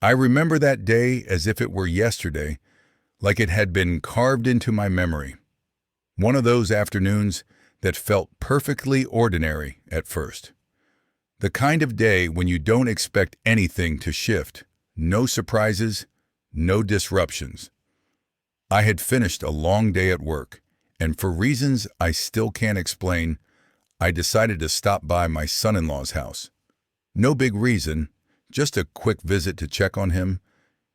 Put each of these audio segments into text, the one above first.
I remember that day as if it were yesterday, like it had been carved into my memory. One of those afternoons that felt perfectly ordinary at first. The kind of day when you don't expect anything to shift. No surprises, no disruptions. I had finished a long day at work, and for reasons I still can't explain, I decided to stop by my son-in-law's house. No big reason, just a quick visit to check on him,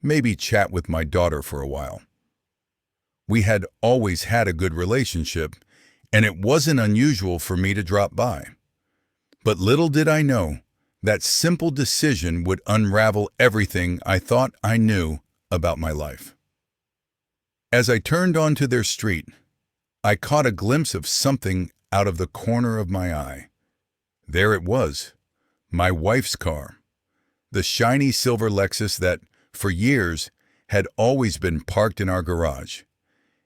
maybe chat with my daughter for a while. We had always had a good relationship, and it wasn't unusual for me to drop by. But little did I know, that simple decision would unravel everything I thought I knew about my life. As I turned onto their street, I caught a glimpse of something out of the corner of my eye. There it was, my wife's car, the shiny silver Lexus that, for years, had always been parked in our garage.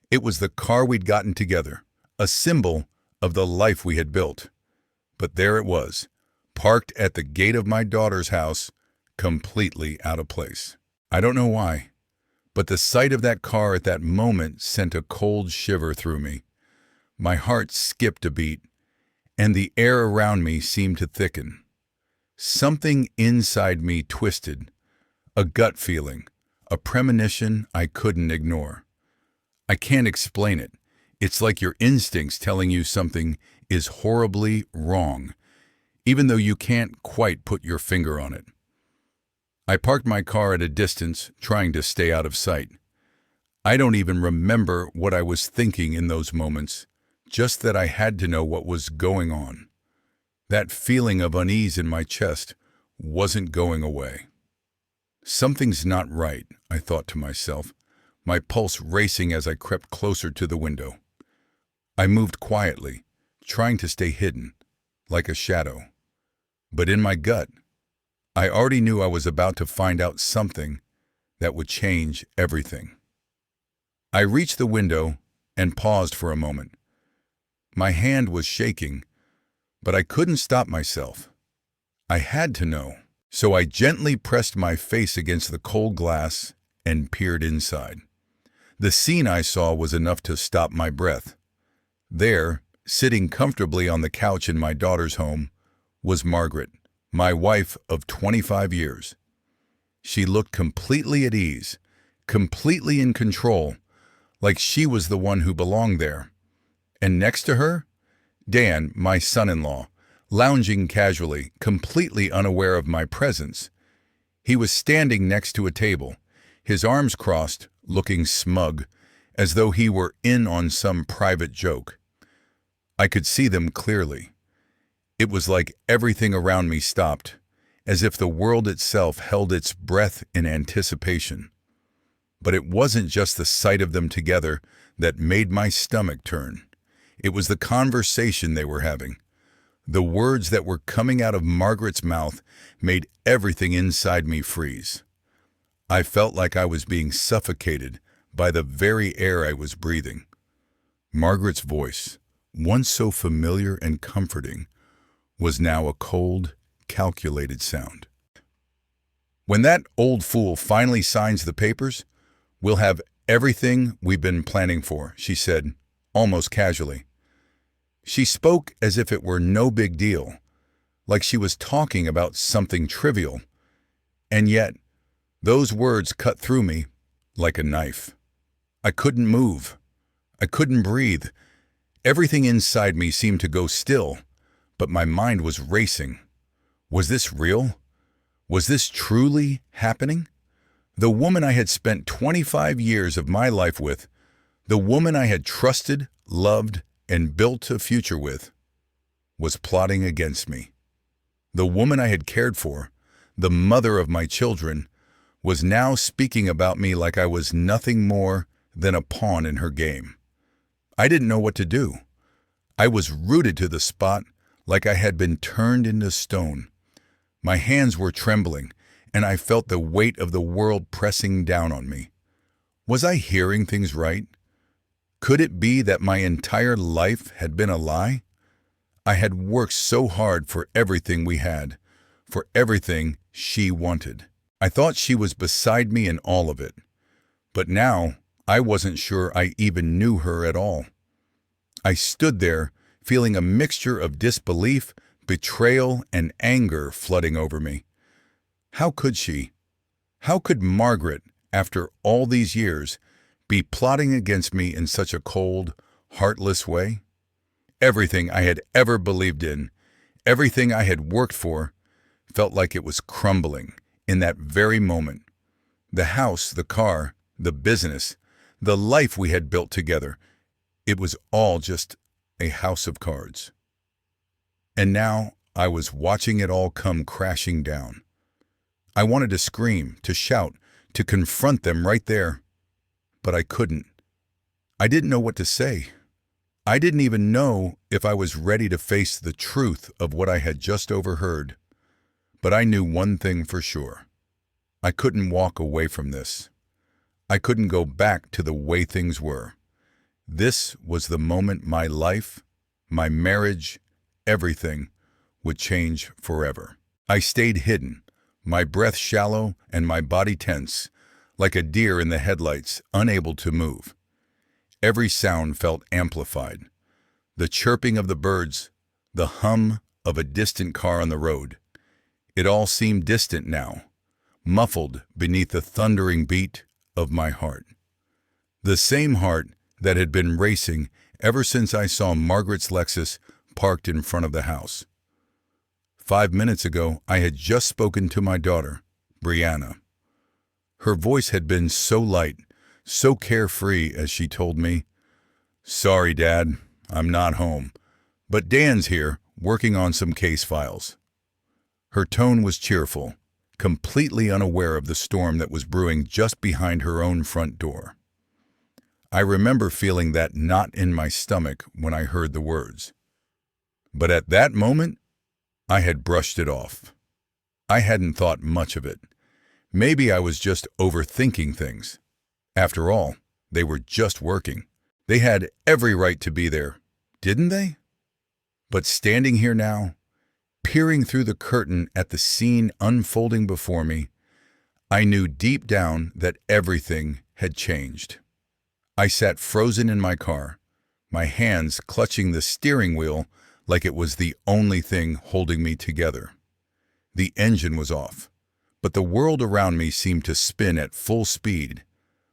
It was the car we'd gotten together, a symbol of the life we had built. But there it was, parked at the gate of my daughter's house, completely out of place. I don't know why, but the sight of that car at that moment sent a cold shiver through me. My heart skipped a beat, and the air around me seemed to thicken. Something inside me twisted, a gut feeling, a premonition I couldn't ignore. I can't explain it. It's like your instincts telling you something is horribly wrong, even though you can't quite put your finger on it. I parked my car at a distance, trying to stay out of sight. I don't even remember what I was thinking in those moments, just that I had to know what was going on. That feeling of unease in my chest wasn't going away. Something's not right, I thought to myself, my pulse racing as I crept closer to the window. I moved quietly, trying to stay hidden, like a shadow. But in my gut, I already knew I was about to find out something that would change everything. I reached the window and paused for a moment. My hand was shaking, but I couldn't stop myself. I had to know, so I gently pressed my face against the cold glass and peered inside. The scene I saw was enough to stop my breath. There, sitting comfortably on the couch in my daughter's home, was Margaret, my wife of 25 years. She looked completely at ease, completely in control, like she was the one who belonged there. And next to her, Dan, my son-in-law, lounging casually, completely unaware of my presence. He was standing next to a table, his arms crossed, looking smug, as though he were in on some private joke. I could see them clearly. It was like everything around me stopped, as if the world itself held its breath in anticipation. But it wasn't just the sight of them together that made my stomach turn. It was the conversation they were having. The words that were coming out of Margaret's mouth made everything inside me freeze. I felt like I was being suffocated by the very air I was breathing. Margaret's voice, once so familiar and comforting, was now a cold, calculated sound. When that old fool finally signs the papers, we'll have everything we've been planning for, she said, almost casually. She spoke as if it were no big deal, like she was talking about something trivial. And yet, those words cut through me like a knife. I couldn't move. I couldn't breathe. Everything inside me seemed to go still, but my mind was racing. Was this real? Was this truly happening? The woman I had spent 25 years of my life with, the woman I had trusted, loved, and built a future with, was plotting against me. The woman I had cared for, the mother of my children, was now speaking about me like I was nothing more than a pawn in her game. I didn't know what to do. I was rooted to the spot like I had been turned into stone. My hands were trembling, and I felt the weight of the world pressing down on me. Was I hearing things right? Could it be that my entire life had been a lie? I had worked so hard for everything we had, for everything she wanted. I thought she was beside me in all of it, but now I wasn't sure I even knew her at all. I stood there, feeling a mixture of disbelief, betrayal, and anger flooding over me. How could she? How could Margaret, after all these years, be plotting against me in such a cold, heartless way? Everything I had ever believed in, everything I had worked for, felt like it was crumbling in that very moment. The house, the car, the business, the life we had built together, it was all just a house of cards. And now I was watching it all come crashing down. I wanted to scream, to shout, to confront them right there, but I couldn't. I didn't know what to say. I didn't even know if I was ready to face the truth of what I had just overheard. But I knew one thing for sure. I couldn't walk away from this. I couldn't go back to the way things were. This was the moment my life, my marriage, everything would change forever. I stayed hidden, my breath shallow and my body tense, like a deer in the headlights, unable to move. Every sound felt amplified. The chirping of the birds, the hum of a distant car on the road. It all seemed distant now, muffled beneath the thundering beat of my heart. The same heart that had been racing ever since I saw Margaret's Lexus parked in front of the house. 5 minutes ago, I had just spoken to my daughter, Brianna. Her voice had been so light, so carefree as she told me, "Sorry, Dad, I'm not home, but Dan's here working on some case files." Her tone was cheerful, completely unaware of the storm that was brewing just behind her own front door. I remember feeling that knot in my stomach when I heard the words. But at that moment, I had brushed it off. I hadn't thought much of it. Maybe I was just overthinking things. After all, they were just working. They had every right to be there, didn't they? But standing here now, peering through the curtain at the scene unfolding before me, I knew deep down that everything had changed. I sat frozen in my car, my hands clutching the steering wheel like it was the only thing holding me together. The engine was off, but the world around me seemed to spin at full speed,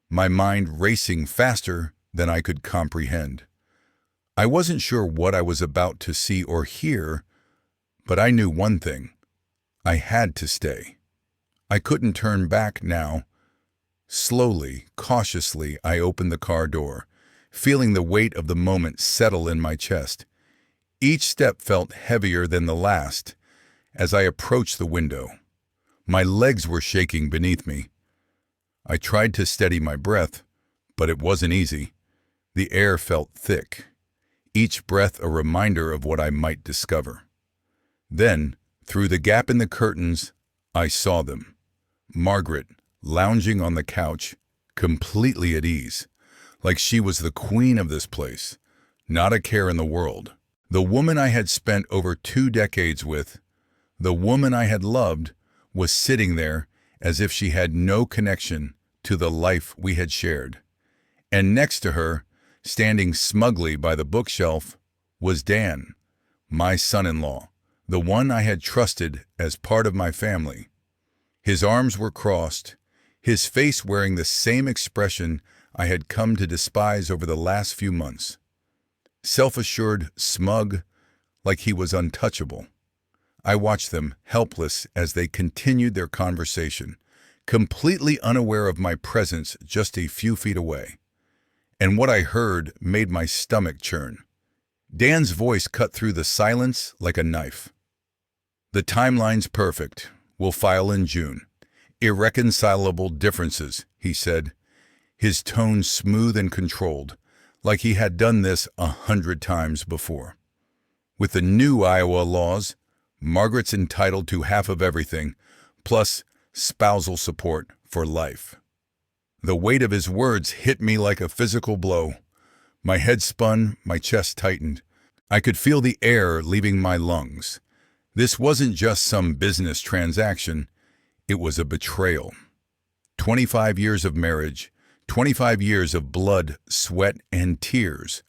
my mind racing faster than I could comprehend. I wasn't sure what I was about to see or hear, but I knew one thing. I had to stay. I couldn't turn back now. Slowly, cautiously, I opened the car door, feeling the weight of the moment settle in my chest. Each step felt heavier than the last as I approached the window. My legs were shaking beneath me. I tried to steady my breath, but it wasn't easy. The air felt thick, each breath a reminder of what I might discover. Then, through the gap in the curtains, I saw them. Margaret, lounging on the couch, completely at ease, like she was the queen of this place, not a care in the world. The woman I had spent over 2 decades with, the woman I had loved, was sitting there as if she had no connection to the life we had shared. And next to her, standing smugly by the bookshelf, was Dan, my son-in-law, the one I had trusted as part of my family. His arms were crossed, his face wearing the same expression I had come to despise over the last few months. Self-assured, smug, like he was untouchable. I watched them, helpless, as they continued their conversation, completely unaware of my presence just a few feet away. And what I heard made my stomach churn. Dan's voice cut through the silence like a knife. "The timeline's perfect. We'll file in June. Irreconcilable differences," he said, his tone smooth and controlled, like he had done this 100 times before. "With the new Iowa laws, Margaret's entitled to half of everything, plus spousal support for life." The weight of his words hit me like a physical blow. My head spun, my chest tightened. I could feel the air leaving my lungs. This wasn't just some business transaction. It was a betrayal. 25 years of marriage, 25 years of blood, sweat, and tears,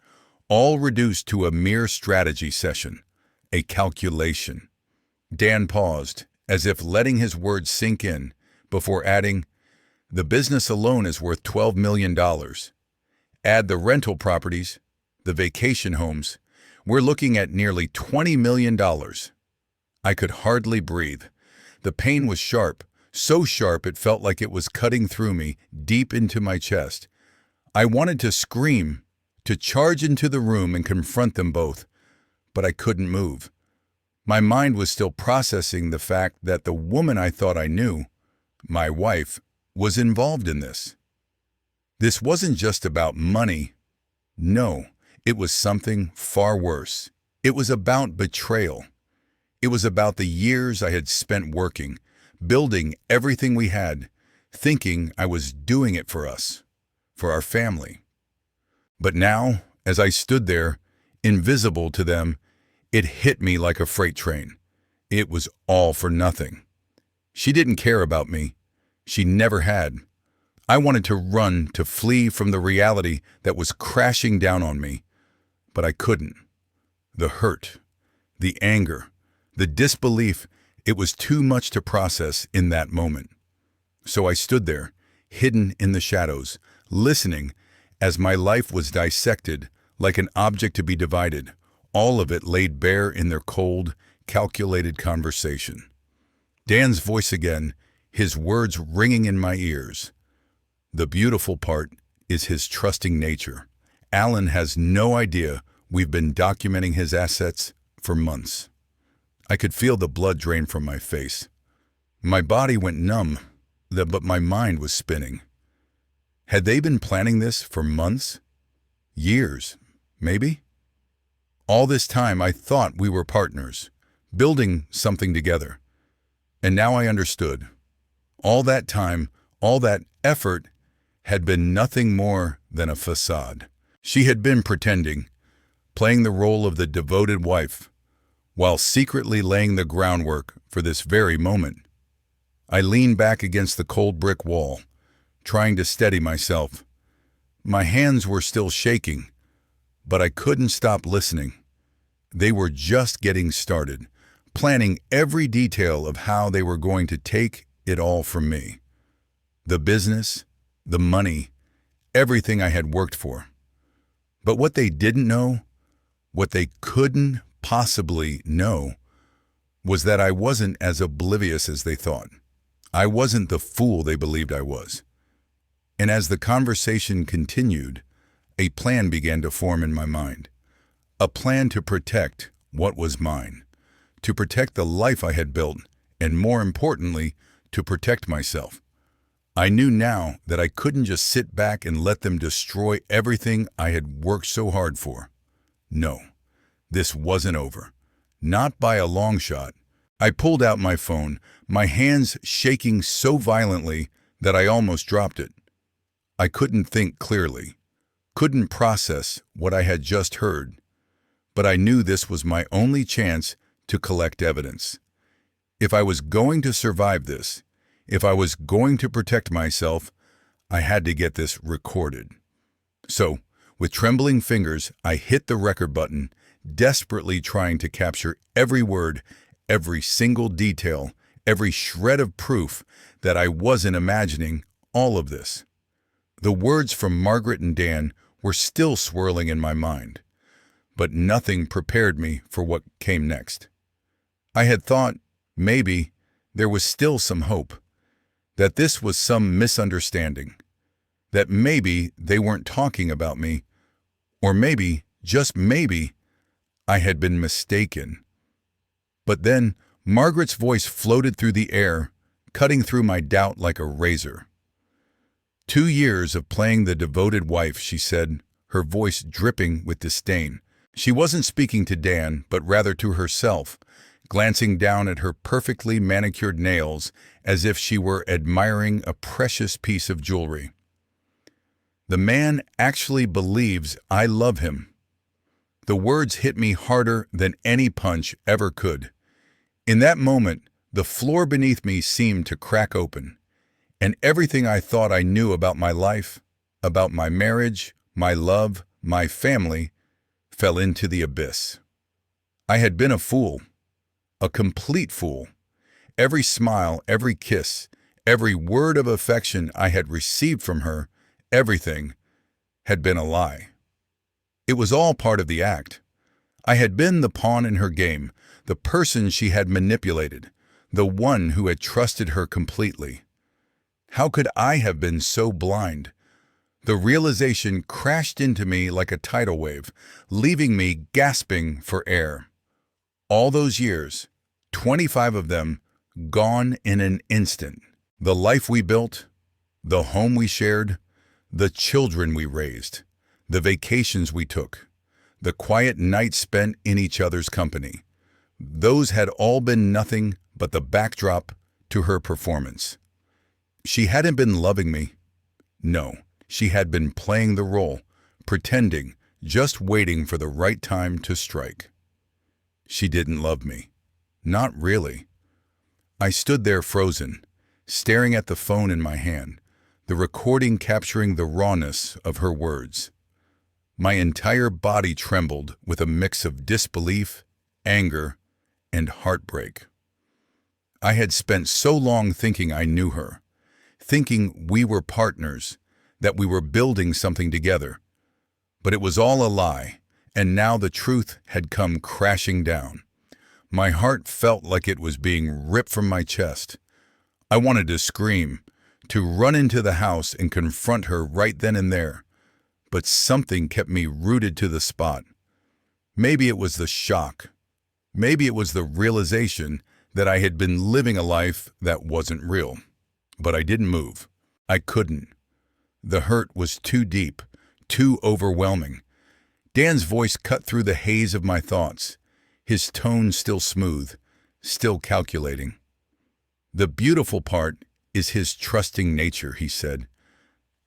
all reduced to a mere strategy session, a calculation. Dan paused, as if letting his words sink in, before adding, "The business alone is worth $12 million. Add the rental properties, the vacation homes, we're looking at nearly $20 million. I could hardly breathe. The pain was sharp, so sharp it felt like it was cutting through me, deep into my chest. I wanted to scream, to charge into the room and confront them both, but I couldn't move. My mind was still processing the fact that the woman I thought I knew, my wife, was involved in this. This wasn't just about money. No, it was something far worse. It was about betrayal. It was about the years I had spent working, building everything we had, thinking I was doing it for us, for our family. But now, as I stood there, invisible to them, it hit me like a freight train. It was all for nothing. She didn't care about me. She never had. I wanted to run, to flee from the reality that was crashing down on me, but I couldn't. The hurt, the anger, the disbelief, it was too much to process in that moment. So I stood there, hidden in the shadows, listening as my life was dissected like an object to be divided, all of it laid bare in their cold, calculated conversation. Dan's voice again, his words ringing in my ears. The beautiful part is his trusting nature. Alan has no idea we've been documenting his assets for months. I could feel the blood drain from my face. My body went numb, but my mind was spinning. Had they been planning this for months? Years, maybe? All this time I thought we were partners, building something together. And now I understood. All that time, all that effort had been nothing more than a facade. She had been pretending, playing the role of the devoted wife, while secretly laying the groundwork for this very moment. I leaned back against the cold brick wall, trying to steady myself. My hands were still shaking, but I couldn't stop listening. They were just getting started, planning every detail of how they were going to take it all from me. The business, the money, everything I had worked for. But what they didn't know, what they couldn't possibly know, was that I wasn't as oblivious as they thought. I wasn't the fool they believed I was. And as the conversation continued, a plan began to form in my mind. A plan to protect what was mine, to protect the life I had built, and more importantly, to protect myself. I knew now that I couldn't just sit back and let them destroy everything I had worked so hard for. No, this wasn't over. Not by a long shot. I pulled out my phone, my hands shaking so violently that I almost dropped it. I couldn't think clearly, couldn't process what I had just heard, but I knew this was my only chance to collect evidence. If I was going to survive this, if I was going to protect myself, I had to get this recorded. So, with trembling fingers, I hit the record button, desperately trying to capture every word, every single detail, every shred of proof that I wasn't imagining all of this. The words from Margaret and Dan were still swirling in my mind, but nothing prepared me for what came next. I had thought, maybe, there was still some hope, that this was some misunderstanding, that maybe they weren't talking about me, or maybe, just maybe, I had been mistaken. But then Margaret's voice floated through the air, cutting through my doubt like a razor. 2 years of playing the devoted wife, she said, her voice dripping with disdain. She wasn't speaking to Dan, but rather to herself, glancing down at her perfectly manicured nails as if she were admiring a precious piece of jewelry. The man actually believes I love him. The words hit me harder than any punch ever could. In that moment, The floor beneath me seemed to crack open, and everything I thought I knew about my life, about my marriage, my love, my family, fell into the abyss. I had been a fool, a complete fool. Every smile, every kiss, every word of affection I had received from her, everything, had been a lie. It was all part of the act. I had been the pawn in her game, the person she had manipulated, the one who had trusted her completely. How could I have been so blind? The realization crashed into me like a tidal wave, leaving me gasping for air. All those years, 25 of them, gone in an instant. The life we built, the home we shared, the children we raised, the vacations we took, the quiet nights spent in each other's company. Those had all been nothing but the backdrop to her performance. She hadn't been loving me. No, she had been playing the role, pretending, just waiting for the right time to strike. She didn't love me. Not really. I stood there frozen, staring at the phone in my hand, the recording capturing the rawness of her words. My entire body trembled with a mix of disbelief, anger, and heartbreak. I had spent so long thinking I knew her, thinking we were partners, that we were building something together. But it was all a lie, and now the truth had come crashing down. My heart felt like it was being ripped from my chest. I wanted to scream, to run into the house and confront her right then and there. But something kept me rooted to the spot. Maybe it was the shock. Maybe it was the realization that I had been living a life that wasn't real. But I didn't move. I couldn't. The hurt was too deep, too overwhelming. Dan's voice cut through the haze of my thoughts, his tone still smooth, still calculating. The beautiful part is his trusting nature, he said.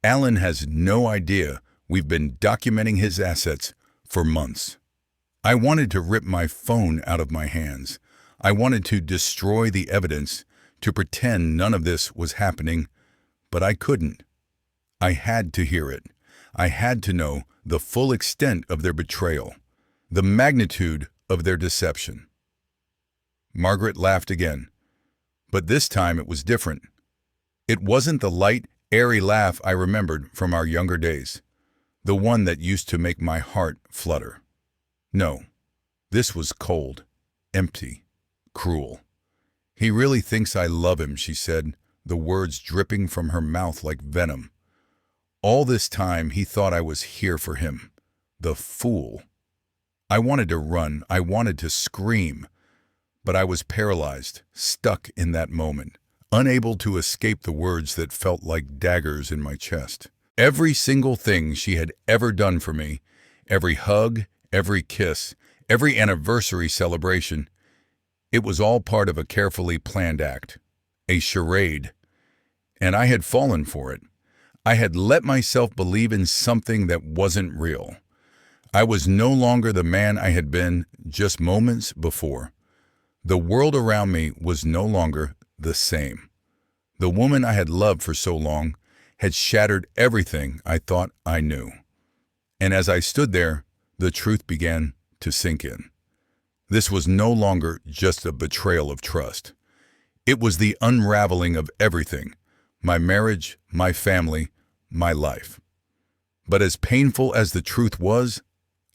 Alan has no idea we've been documenting his assets for months. I wanted to rip my phone out of my hands. I wanted to destroy the evidence, to pretend none of this was happening, but I couldn't. I had to hear it. I had to know the full extent of their betrayal, the magnitude of their deception. Margaret laughed again, but this time it was different. It wasn't the light, airy laugh I remembered from our younger days, the one that used to make my heart flutter. No, this was cold, empty, cruel. He really thinks I love him, she said, the words dripping from her mouth like venom. All this time he thought I was here for him. The fool. I wanted to run, I wanted to scream, but I was paralyzed, stuck in that moment, unable to escape the words that felt like daggers in my chest. Every single thing she had ever done for me, every hug, every kiss, every anniversary celebration, it was all part of a carefully planned act, a charade, and I had fallen for it. I had let myself believe in something that wasn't real. I was no longer the man I had been just moments before. The world around me was no longer the same. The woman I had loved for so long had shattered everything I thought I knew. And as I stood there, the truth began to sink in. This was no longer just a betrayal of trust. It was the unraveling of everything, my marriage, my family, my life. But as painful as the truth was,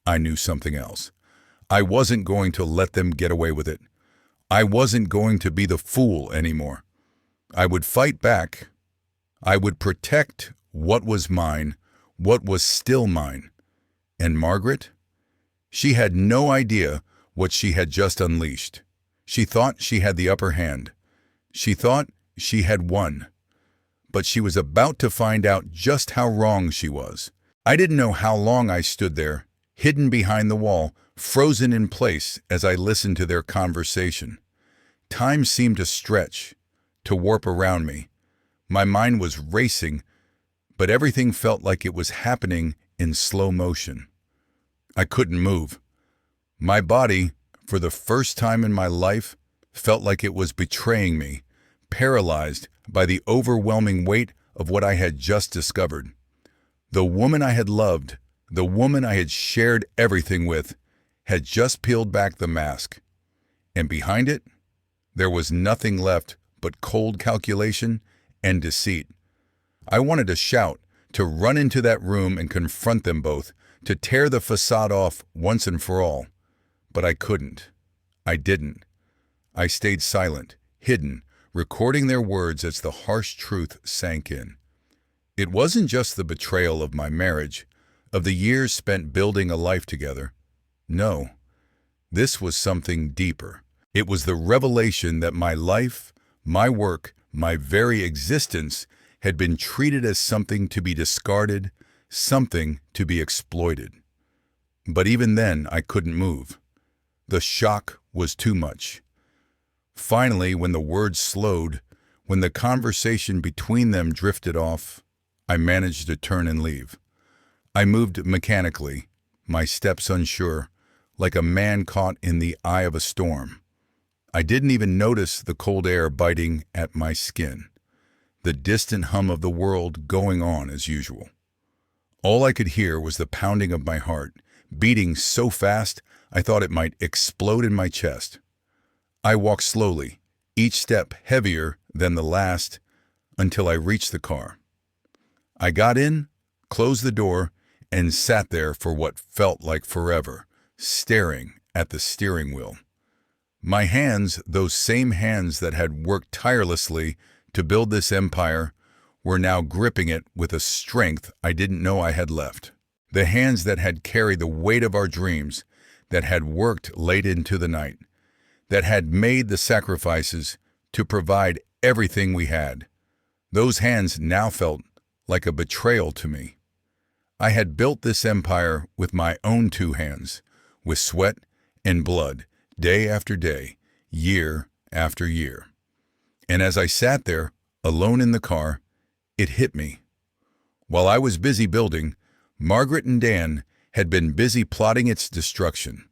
I knew something else. I wasn't going to let them get away with it. I wasn't going to be the fool anymore. I would fight back. I would protect what was mine, what was still mine. And Margaret? She had no idea what she had just unleashed. She thought she had the upper hand. She thought she had won. But she was about to find out just how wrong she was. I didn't know how long I stood there, hidden behind the wall, frozen in place as I listened to their conversation. Time seemed to stretch, to warp around me. My mind was racing, but everything felt like it was happening in slow motion. I couldn't move. My body, for the first time in my life, felt like it was betraying me, paralyzed by the overwhelming weight of what I had just discovered. The woman I had loved, the woman I had shared everything with, had just peeled back the mask. And behind it, there was nothing left but cold calculation and deceit. I wanted to shout, to run into that room and confront them both, to tear the facade off once and for all. But I couldn't. I didn't. I stayed silent, hidden, recording their words as the harsh truth sank in. It wasn't just the betrayal of my marriage, of the years spent building a life together. No, this was something deeper. It was the revelation that my life, my work, my very existence had been treated as something to be discarded, something to be exploited. But even then, I couldn't move. The shock was too much. Finally, when the words slowed, when the conversation between them drifted off, I managed to turn and leave. I moved mechanically, my steps unsure, like a man caught in the eye of a storm. I didn't even notice the cold air biting at my skin, the distant hum of the world going on as usual. All I could hear was the pounding of my heart, beating so fast I thought it might explode in my chest. I walked slowly, each step heavier than the last, until I reached the car. I got in, closed the door, and sat there for what felt like forever, staring at the steering wheel. My hands, those same hands that had worked tirelessly to build this empire, were now gripping it with a strength I didn't know I had left. The hands that had carried the weight of our dreams, that had worked late into the night, that had made the sacrifices to provide everything we had. Those hands now felt like a betrayal to me. I had built this empire with my own two hands, with sweat and blood, day after day, year after year. And as I sat there, alone in the car, it hit me. While I was busy building, Margaret and Dan had been busy plotting its destruction.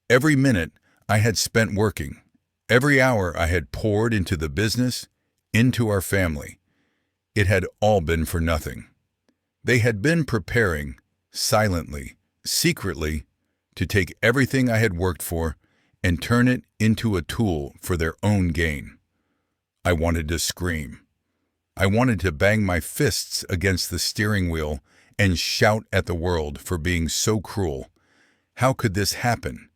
Every minute I had spent working, every hour I had poured into the business, into our family, it had all been for nothing. They had been preparing, silently, secretly, to take everything I had worked for and turn it into a tool for their own gain. I wanted to scream. I wanted to bang my fists against the steering wheel and shout at the world for being so cruel. How could this happen?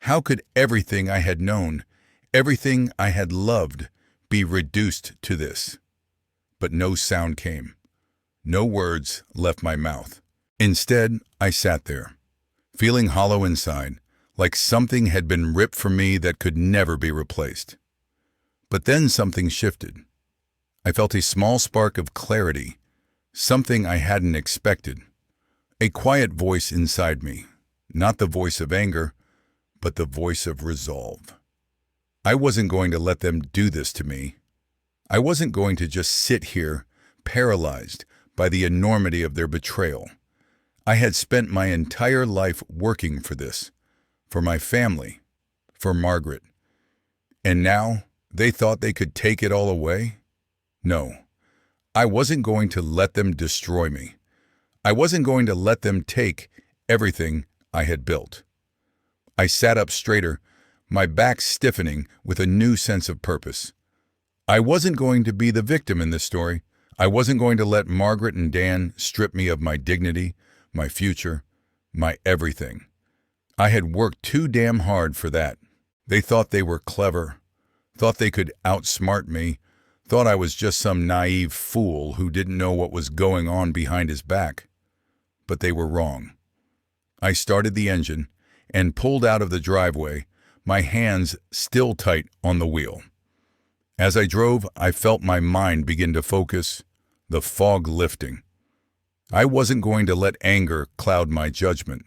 How could everything I had known, everything I had loved, be reduced to this? But no sound came. No words left my mouth. Instead, I sat there, feeling hollow inside, like something had been ripped from me that could never be replaced. But then something shifted. I felt a small spark of clarity, something I hadn't expected. A quiet voice inside me, not the voice of anger, but the voice of resolve. I wasn't going to let them do this to me. I wasn't going to just sit here, paralyzed by the enormity of their betrayal. I had spent my entire life working for this, for my family, for Margaret. And now they thought they could take it all away? No, I wasn't going to let them destroy me. I wasn't going to let them take everything I had built. I sat up straighter, my back stiffening with a new sense of purpose. I wasn't going to be the victim in this story. I wasn't going to let Margaret and Dan strip me of my dignity, my future, my everything. I had worked too damn hard for that. They thought they were clever, thought they could outsmart me, thought I was just some naive fool who didn't know what was going on behind his back. But they were wrong. I started the engine and pulled out of the driveway, my hands still tight on the wheel. As I drove, I felt my mind begin to focus, the fog lifting. I wasn't going to let anger cloud my judgment.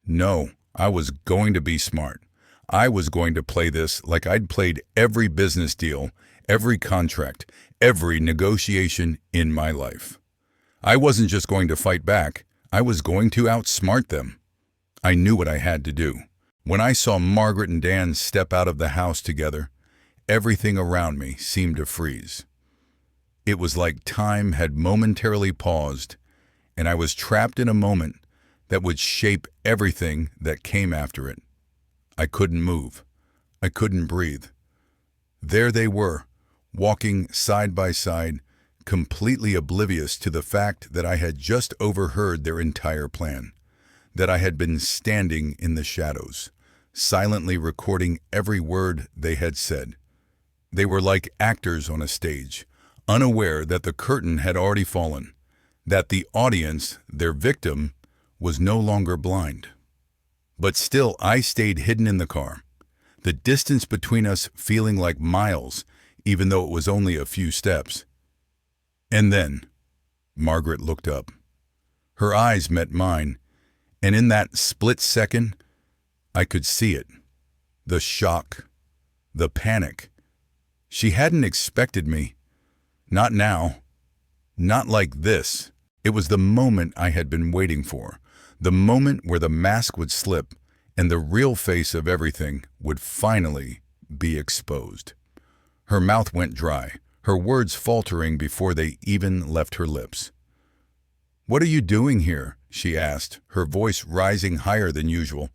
No, I was going to be smart. I was going to play this like I'd played every business deal, every contract, every negotiation in my life. I wasn't just going to fight back. I was going to outsmart them. I knew what I had to do. When I saw Margaret and Dan step out of the house together, everything around me seemed to freeze. It was like time had momentarily paused, and I was trapped in a moment that would shape everything that came after it. I couldn't move. I couldn't breathe. There they were, walking side by side, completely oblivious to the fact that I had just overheard their entire plan, that I had been standing in the shadows, silently recording every word they had said. They were like actors on a stage, unaware that the curtain had already fallen, that the audience, their victim, was no longer blind. But still, I stayed hidden in the car, the distance between us feeling like miles, even though it was only a few steps. And then, Margaret looked up. Her eyes met mine, and in that split second, I could see it. The shock, the panic. She hadn't expected me. Not now. Not like this. It was the moment I had been waiting for. The moment where the mask would slip and the real face of everything would finally be exposed. Her mouth went dry, her words faltering before they even left her lips. "What are you doing here?" she asked, her voice rising higher than usual,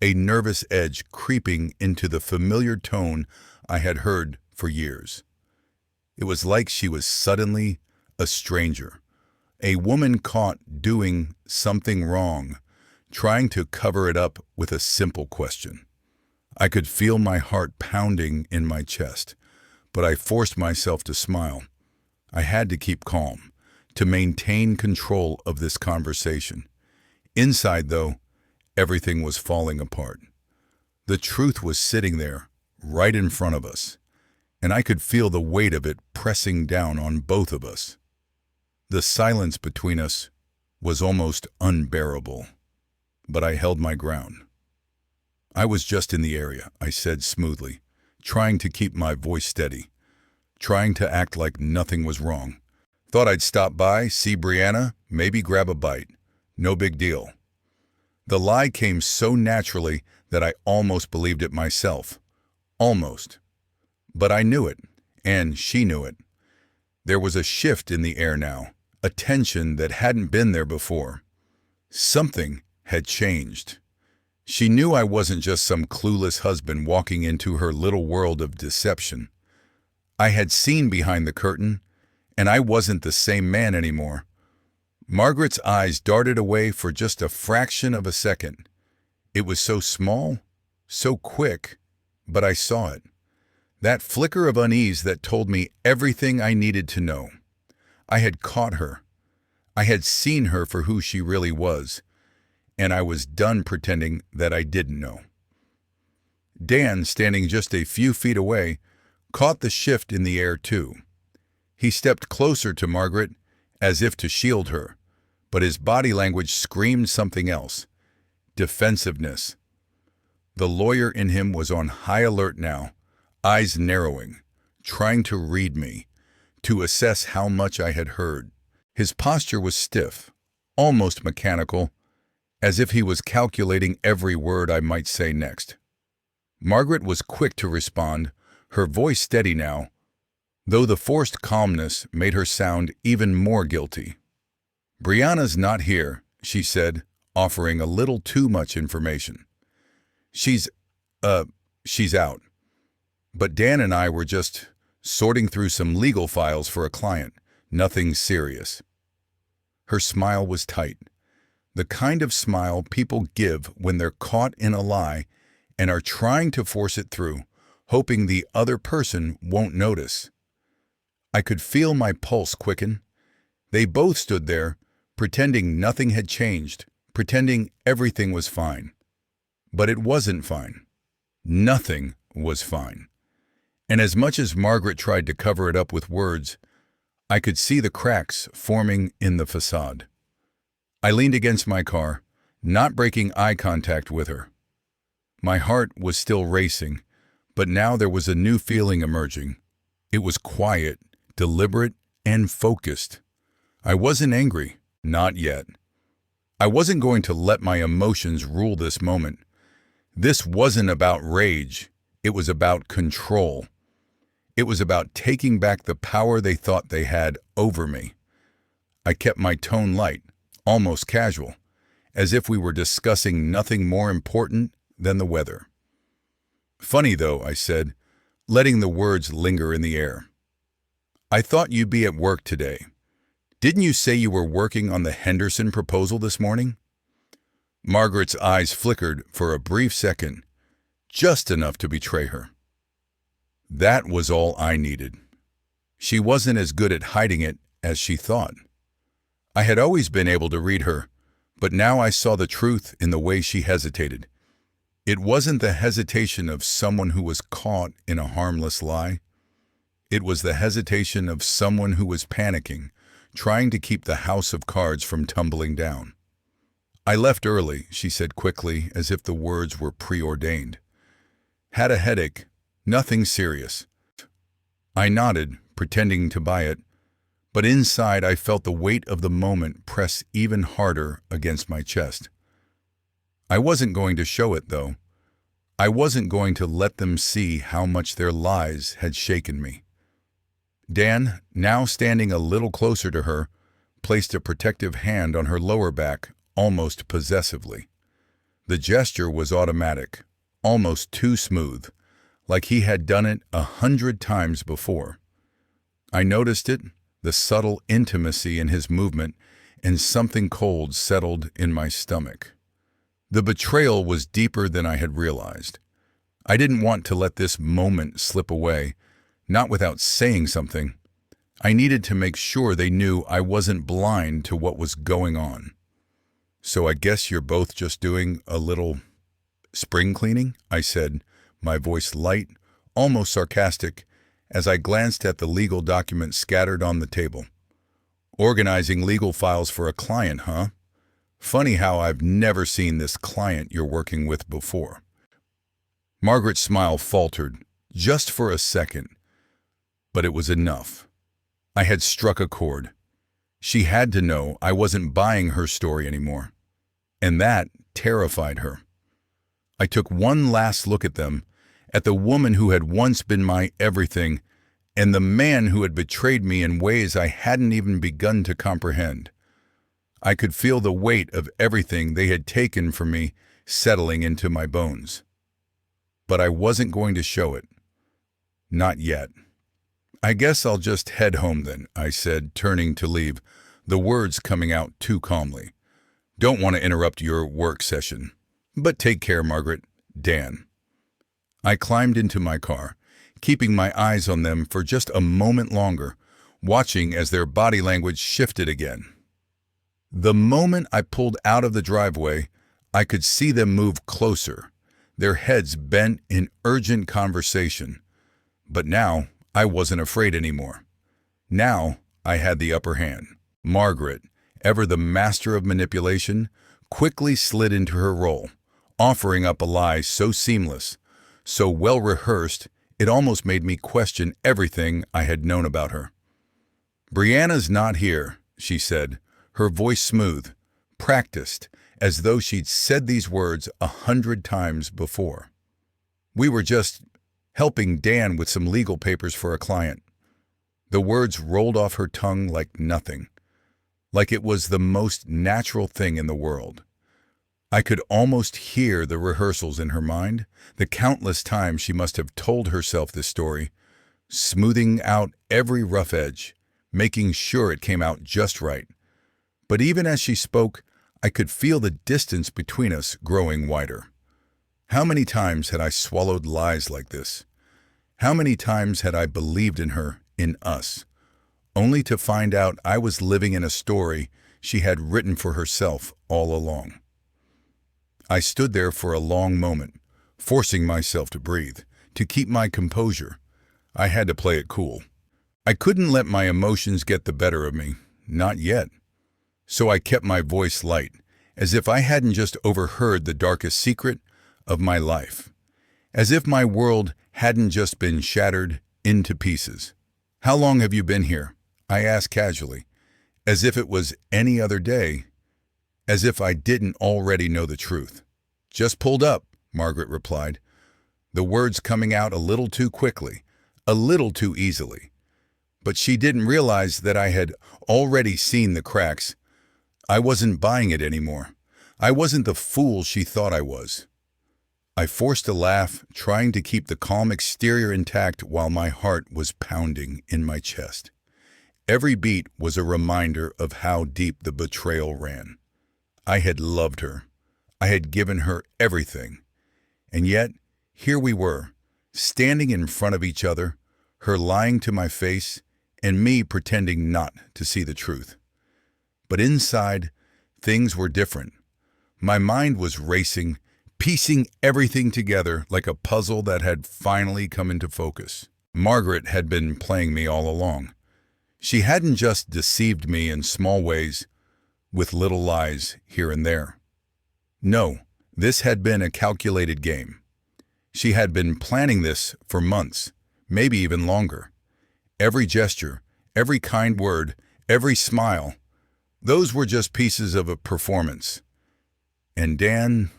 a nervous edge creeping into the familiar tone I had heard for years. It was like she was suddenly a stranger, a woman caught doing something wrong, trying to cover it up with a simple question. I could feel my heart pounding in my chest, but I forced myself to smile. I had to keep calm, to maintain control of this conversation. Inside, though, everything was falling apart. The truth was sitting there, right in front of us, and I could feel the weight of it pressing down on both of us. The silence between us was almost unbearable, but I held my ground. "I was just in the area," I said smoothly, trying to keep my voice steady, trying to act like nothing was wrong. "Thought I'd stop by, see Brianna, maybe grab a bite. No big deal." The lie came so naturally that I almost believed it myself. Almost. But I knew it, and she knew it. There was a shift in the air now, a tension that hadn't been there before. Something had changed. She knew I wasn't just some clueless husband walking into her little world of deception. I had seen behind the curtain, and I wasn't the same man anymore. Margaret's eyes darted away for just a fraction of a second. It was so small, so quick, but I saw it. That flicker of unease that told me everything I needed to know. I had caught her. I had seen her for who she really was, and I was done pretending that I didn't know. Dan, standing just a few feet away, caught the shift in the air too. He stepped closer to Margaret, as if to shield her, but his body language screamed something else. Defensiveness. The lawyer in him was on high alert now, eyes narrowing, trying to read me, to assess how much I had heard. His posture was stiff, almost mechanical, as if he was calculating every word I might say next. Margaret was quick to respond, her voice steady now, though the forced calmness made her sound even more guilty. "Brianna's not here," she said, offering a little too much information. She's out. But Dan and I were just sorting through some legal files for a client, nothing serious." Her smile was tight, the kind of smile people give when they're caught in a lie and are trying to force it through, hoping the other person won't notice. I could feel my pulse quicken. They both stood there, pretending nothing had changed, pretending everything was fine. But it wasn't fine. Nothing was fine. And as much as Margaret tried to cover it up with words, I could see the cracks forming in the facade. I leaned against my car, not breaking eye contact with her. My heart was still racing, but now there was a new feeling emerging. It was quiet, deliberate, and focused. I wasn't angry, not yet. I wasn't going to let my emotions rule this moment. This wasn't about rage, it was about control. It was about taking back the power they thought they had over me. I kept my tone light, almost casual, as if we were discussing nothing more important than the weather. "Funny, though," I said, letting the words linger in the air. "I thought you'd be at work today. Didn't you say you were working on the Henderson proposal this morning?" Margaret's eyes flickered for a brief second, just enough to betray her. That was all I needed. She wasn't as good at hiding it as she thought. I had always been able to read her, but now I saw the truth in the way she hesitated. It wasn't the hesitation of someone who was caught in a harmless lie. It was the hesitation of someone who was panicking, trying to keep the house of cards from tumbling down. "I left early," she said quickly, as if the words were preordained. "Had a headache, nothing serious." I nodded, pretending to buy it, but inside I felt the weight of the moment press even harder against my chest. I wasn't going to show it, though. I wasn't going to let them see how much their lies had shaken me. Dan, now standing a little closer to her, placed a protective hand on her lower back, almost possessively. The gesture was automatic, almost too smooth, like he had done it 100 times before. I noticed it, the subtle intimacy in his movement, and something cold settled in my stomach. The betrayal was deeper than I had realized. I didn't want to let this moment slip away, not without saying something. I needed to make sure they knew I wasn't blind to what was going on. "So I guess you're both just doing a little spring cleaning?" I said, my voice light, almost sarcastic, as I glanced at the legal documents scattered on the table. "Organizing legal files for a client, huh? Funny how I've never seen this client you're working with before." Margaret's smile faltered, just for a second, but it was enough. I had struck a chord. She had to know I wasn't buying her story anymore, and that terrified her. I took one last look at them, at the woman who had once been my everything, and the man who had betrayed me in ways I hadn't even begun to comprehend. I could feel the weight of everything they had taken from me settling into my bones. But I wasn't going to show it. Not yet. "I guess I'll just head home then," I said, turning to leave, the words coming out too calmly. "Don't want to interrupt your work session. But take care, Margaret. Dan." I climbed into my car, keeping my eyes on them for just a moment longer, watching as their body language shifted again. The moment I pulled out of the driveway, I could see them move closer, their heads bent in urgent conversation. But now I wasn't afraid anymore. Now I had the upper hand. Margaret, ever the master of manipulation, quickly slid into her role, offering up a lie so seamless, so well-rehearsed, it almost made me question everything I had known about her. "Brianna's not here," she said, her voice smooth, practiced, as though she'd said these words 100 times before. "We were just helping Dan with some legal papers for a client." The words rolled off her tongue like nothing, like it was the most natural thing in the world. I could almost hear the rehearsals in her mind, the countless times she must have told herself this story, smoothing out every rough edge, making sure it came out just right. But even as she spoke, I could feel the distance between us growing wider. How many times had I swallowed lies like this? How many times had I believed in her, in us, only to find out I was living in a story she had written for herself all along? I stood there for a long moment, forcing myself to breathe, to keep my composure. I had to play it cool. I couldn't let my emotions get the better of me, not yet. So I kept my voice light, as if I hadn't just overheard the darkest secret of my life, as if my world hadn't just been shattered into pieces. "How long have you been here?" I asked casually, as if it was any other day, as if I didn't already know the truth. "Just pulled up," Margaret replied, the words coming out a little too quickly, a little too easily. But she didn't realize that I had already seen the cracks. I wasn't buying it anymore. I wasn't the fool she thought I was. I forced a laugh, trying to keep the calm exterior intact while my heart was pounding in my chest. Every beat was a reminder of how deep the betrayal ran. I had loved her. I had given her everything. And yet, here we were, standing in front of each other, her lying to my face, and me pretending not to see the truth. But inside, things were different. My mind was racing, piecing everything together like a puzzle that had finally come into focus. Margaret had been playing me all along. She hadn't just deceived me in small ways, with little lies here and there. No, this had been a calculated game. She had been planning this for months, maybe even longer. Every gesture, every kind word, every smile, those were just pieces of a performance. And Dan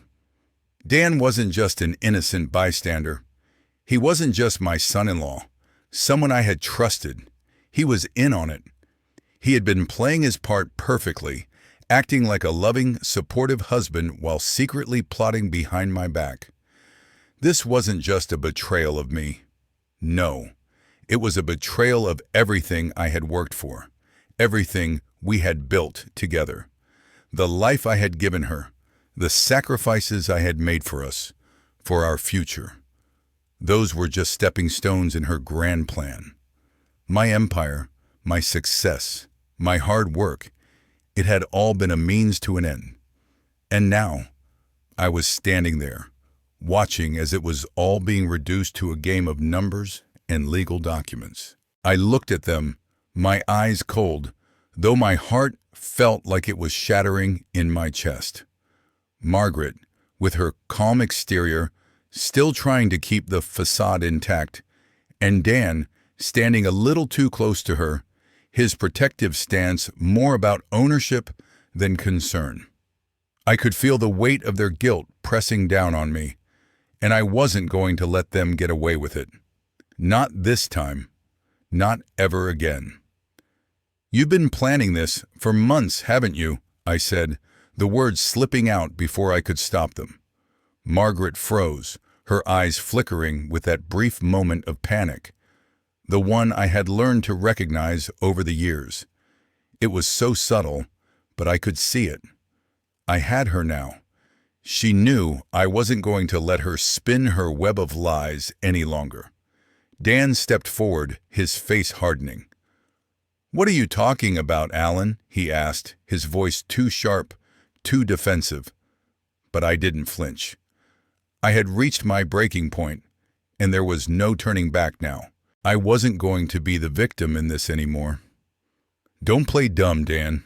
wasn't just an innocent bystander. He wasn't just my son-in-law, someone I had trusted. He was in on it. He had been playing his part perfectly, acting like a loving, supportive husband while secretly plotting behind my back. This wasn't just a betrayal of me. No, it was a betrayal of everything I had worked for, everything we had built together, the life I had given her, the sacrifices I had made for us, for our future. Those were just stepping stones in her grand plan. My empire, my success, my hard work, it had all been a means to an end. And now, I was standing there, watching as it was all being reduced to a game of numbers and legal documents. I looked at them, my eyes cold, though my heart felt like it was shattering in my chest. Margaret, with her calm exterior, still trying to keep the facade intact, and Dan, standing a little too close to her, his protective stance more about ownership than concern. I could feel the weight of their guilt pressing down on me, and I wasn't going to let them get away with it. Not this time. Not ever again. "You've been planning this for months, haven't you?" I said, the words slipping out before I could stop them. Margaret froze, her eyes flickering with that brief moment of panic, the one I had learned to recognize over the years. It was so subtle, but I could see it. I had her now. She knew I wasn't going to let her spin her web of lies any longer. Dan stepped forward, his face hardening. "What are you talking about, Alan?" he asked, his voice too sharp, too defensive. But I didn't flinch. I had reached my breaking point, and there was no turning back now. I wasn't going to be the victim in this anymore. "Don't play dumb, Dan.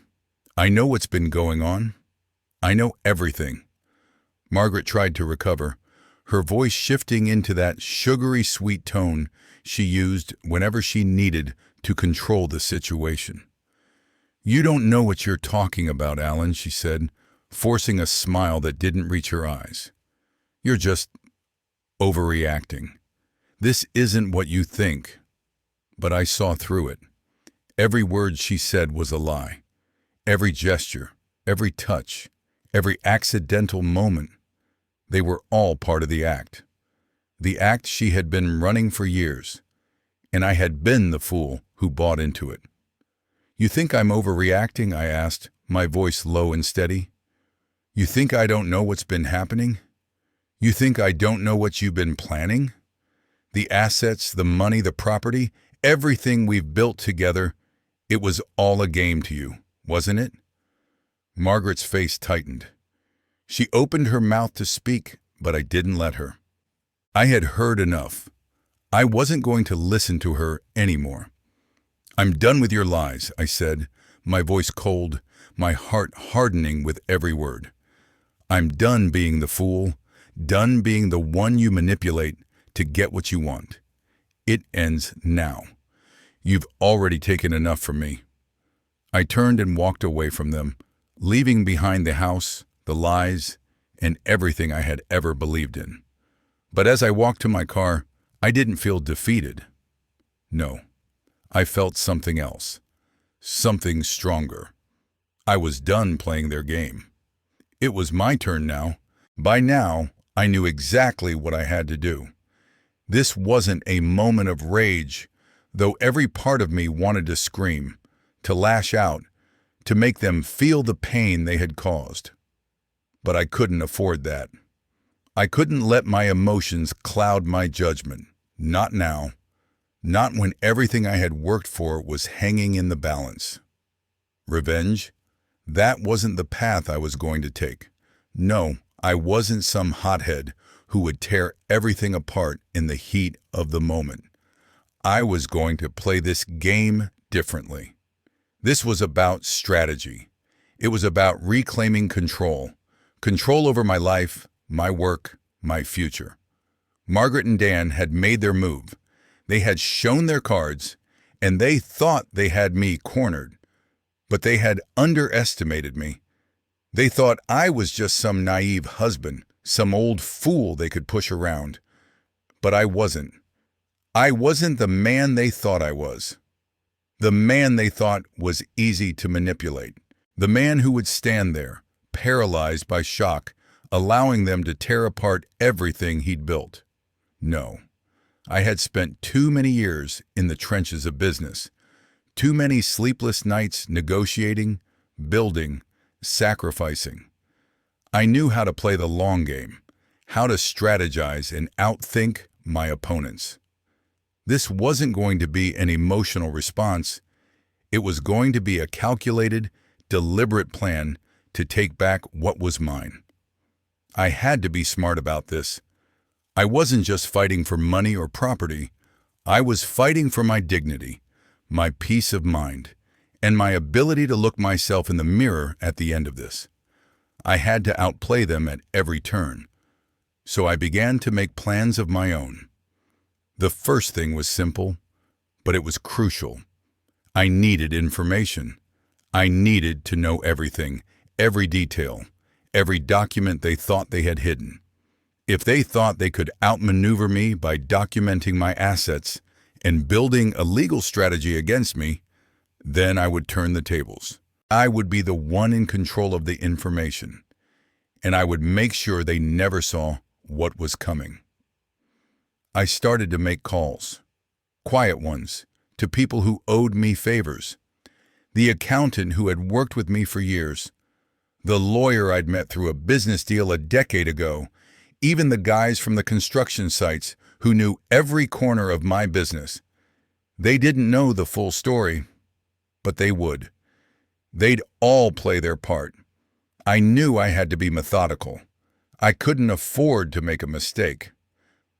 I know what's been going on. I know everything." Margaret tried to recover, her voice shifting into that sugary sweet tone she used whenever she needed to control the situation. "You don't know what you're talking about, Alan," she said, forcing a smile that didn't reach her eyes. "You're just overreacting. This isn't what you think." But I saw through it. Every word she said was a lie. Every gesture, every touch, every accidental moment, they were all part of the act. The act she had been running for years, and I had been the fool who bought into it. "You think I'm overreacting?" I asked, my voice low and steady. "You think I don't know what's been happening? You think I don't know what you've been planning? The assets, the money, the property, everything we've built together, it was all a game to you, wasn't it?" Margaret's face tightened. She opened her mouth to speak, but I didn't let her. I had heard enough. I wasn't going to listen to her anymore. "I'm done with your lies," I said, my voice cold, my heart hardening with every word. "I'm done being the fool, done being the one you manipulate to get what you want. It ends now. You've already taken enough from me." I turned and walked away from them, leaving behind the house, the lies, and everything I had ever believed in. But as I walked to my car, I didn't feel defeated. No, I felt something else, something stronger. I was done playing their game. It was my turn now. By now, I knew exactly what I had to do. This wasn't a moment of rage, though every part of me wanted to scream, to lash out, to make them feel the pain they had caused. But I couldn't afford that. I couldn't let my emotions cloud my judgment. Not now. Not when everything I had worked for was hanging in the balance. Revenge? That wasn't the path I was going to take. No, I wasn't some hothead who would tear everything apart in the heat of the moment. I was going to play this game differently. This was about strategy. It was about reclaiming control. Control over my life, my work, my future. Margaret and Dan had made their move. They had shown their cards, and they thought they had me cornered. But they had underestimated me. They thought I was just some naive husband, some old fool they could push around. But I wasn't. I wasn't the man they thought I was. The man they thought was easy to manipulate. The man who would stand there, paralyzed by shock, allowing them to tear apart everything he'd built. No. I had spent too many years in the trenches of business. Too many sleepless nights negotiating, building, sacrificing. I knew how to play the long game, how to strategize and outthink my opponents. This wasn't going to be an emotional response. It was going to be a calculated, deliberate plan to take back what was mine. I had to be smart about this. I wasn't just fighting for money or property. I was fighting for my dignity, my peace of mind, and my ability to look myself in the mirror at the end of this. I had to outplay them at every turn. So I began to make plans of my own. The first thing was simple, but it was crucial. I needed information. I needed to know everything, every detail, every document they thought they had hidden. If they thought they could outmaneuver me by documenting my assets and building a legal strategy against me, then I would turn the tables. I would be the one in control of the information, and I would make sure they never saw what was coming. I started to make calls, quiet ones, to people who owed me favors. The accountant who had worked with me for years, the lawyer I'd met through a business deal a decade ago, even the guys from the construction sites who knew every corner of my business. They didn't know the full story, but they would. They'd all play their part. I knew I had to be methodical. I couldn't afford to make a mistake.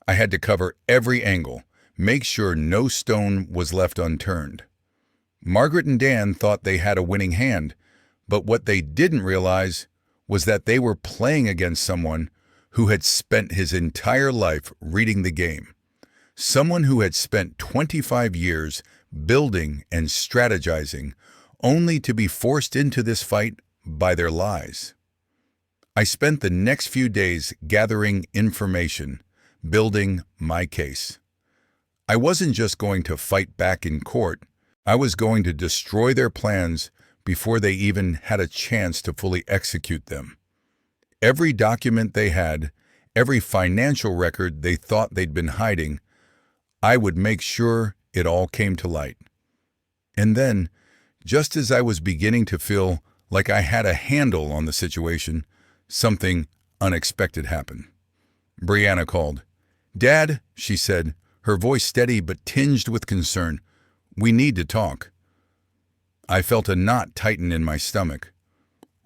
I had to cover every angle, make sure no stone was left unturned. Margaret and Dan thought they had a winning hand, but what they didn't realize was that they were playing against someone who had spent his entire life reading the game, someone who had spent 25 years building and strategizing only to be forced into this fight by their lies. I spent the next few days gathering information, building my case. I wasn't just going to fight back in court. I was going to destroy their plans before they even had a chance to fully execute them. Every document they had, every financial record they thought they'd been hiding, I would make sure it all came to light. And then, just as I was beginning to feel like I had a handle on the situation, something unexpected happened. Brianna called. "Dad," she said, her voice steady but tinged with concern, "we need to talk." I felt a knot tighten in my stomach.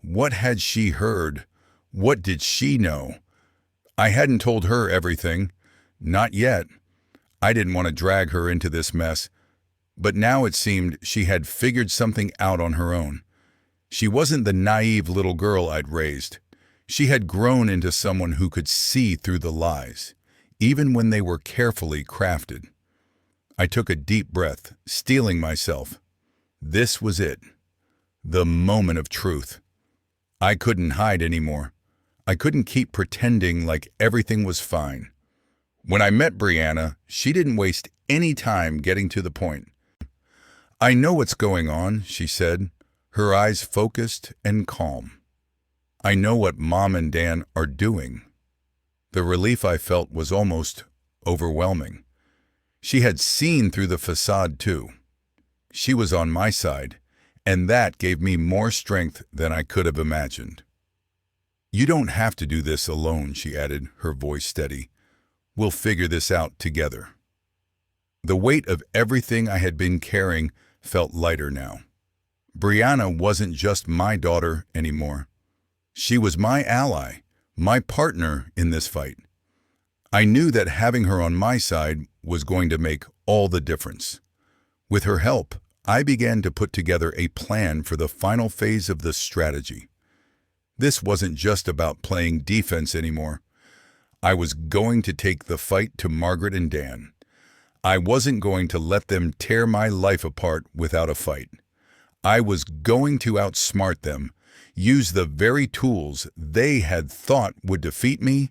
What had she heard? What did she know? I hadn't told her everything. Not yet. I didn't want to drag her into this mess. But now it seemed she had figured something out on her own. She wasn't the naive little girl I'd raised. She had grown into someone who could see through the lies, even when they were carefully crafted. I took a deep breath, steeling myself. This was it. The moment of truth. I couldn't hide anymore. I couldn't keep pretending like everything was fine. When I met Brianna, she didn't waste any time getting to the point. "I know what's going on," she said, her eyes focused and calm. "I know what Mom and Dan are doing." The relief I felt was almost overwhelming. She had seen through the facade too. She was on my side, and that gave me more strength than I could have imagined. "You don't have to do this alone," she added, her voice steady. "We'll figure this out together." The weight of everything I had been carrying felt lighter now. Brianna wasn't just my daughter anymore. She was my ally, my partner in this fight. I knew that having her on my side was going to make all the difference. With her help, I began to put together a plan for the final phase of the strategy. This wasn't just about playing defense anymore. I was going to take the fight to Margaret and Dan. I wasn't going to let them tear my life apart without a fight. I was going to outsmart them, use the very tools they had thought would defeat me,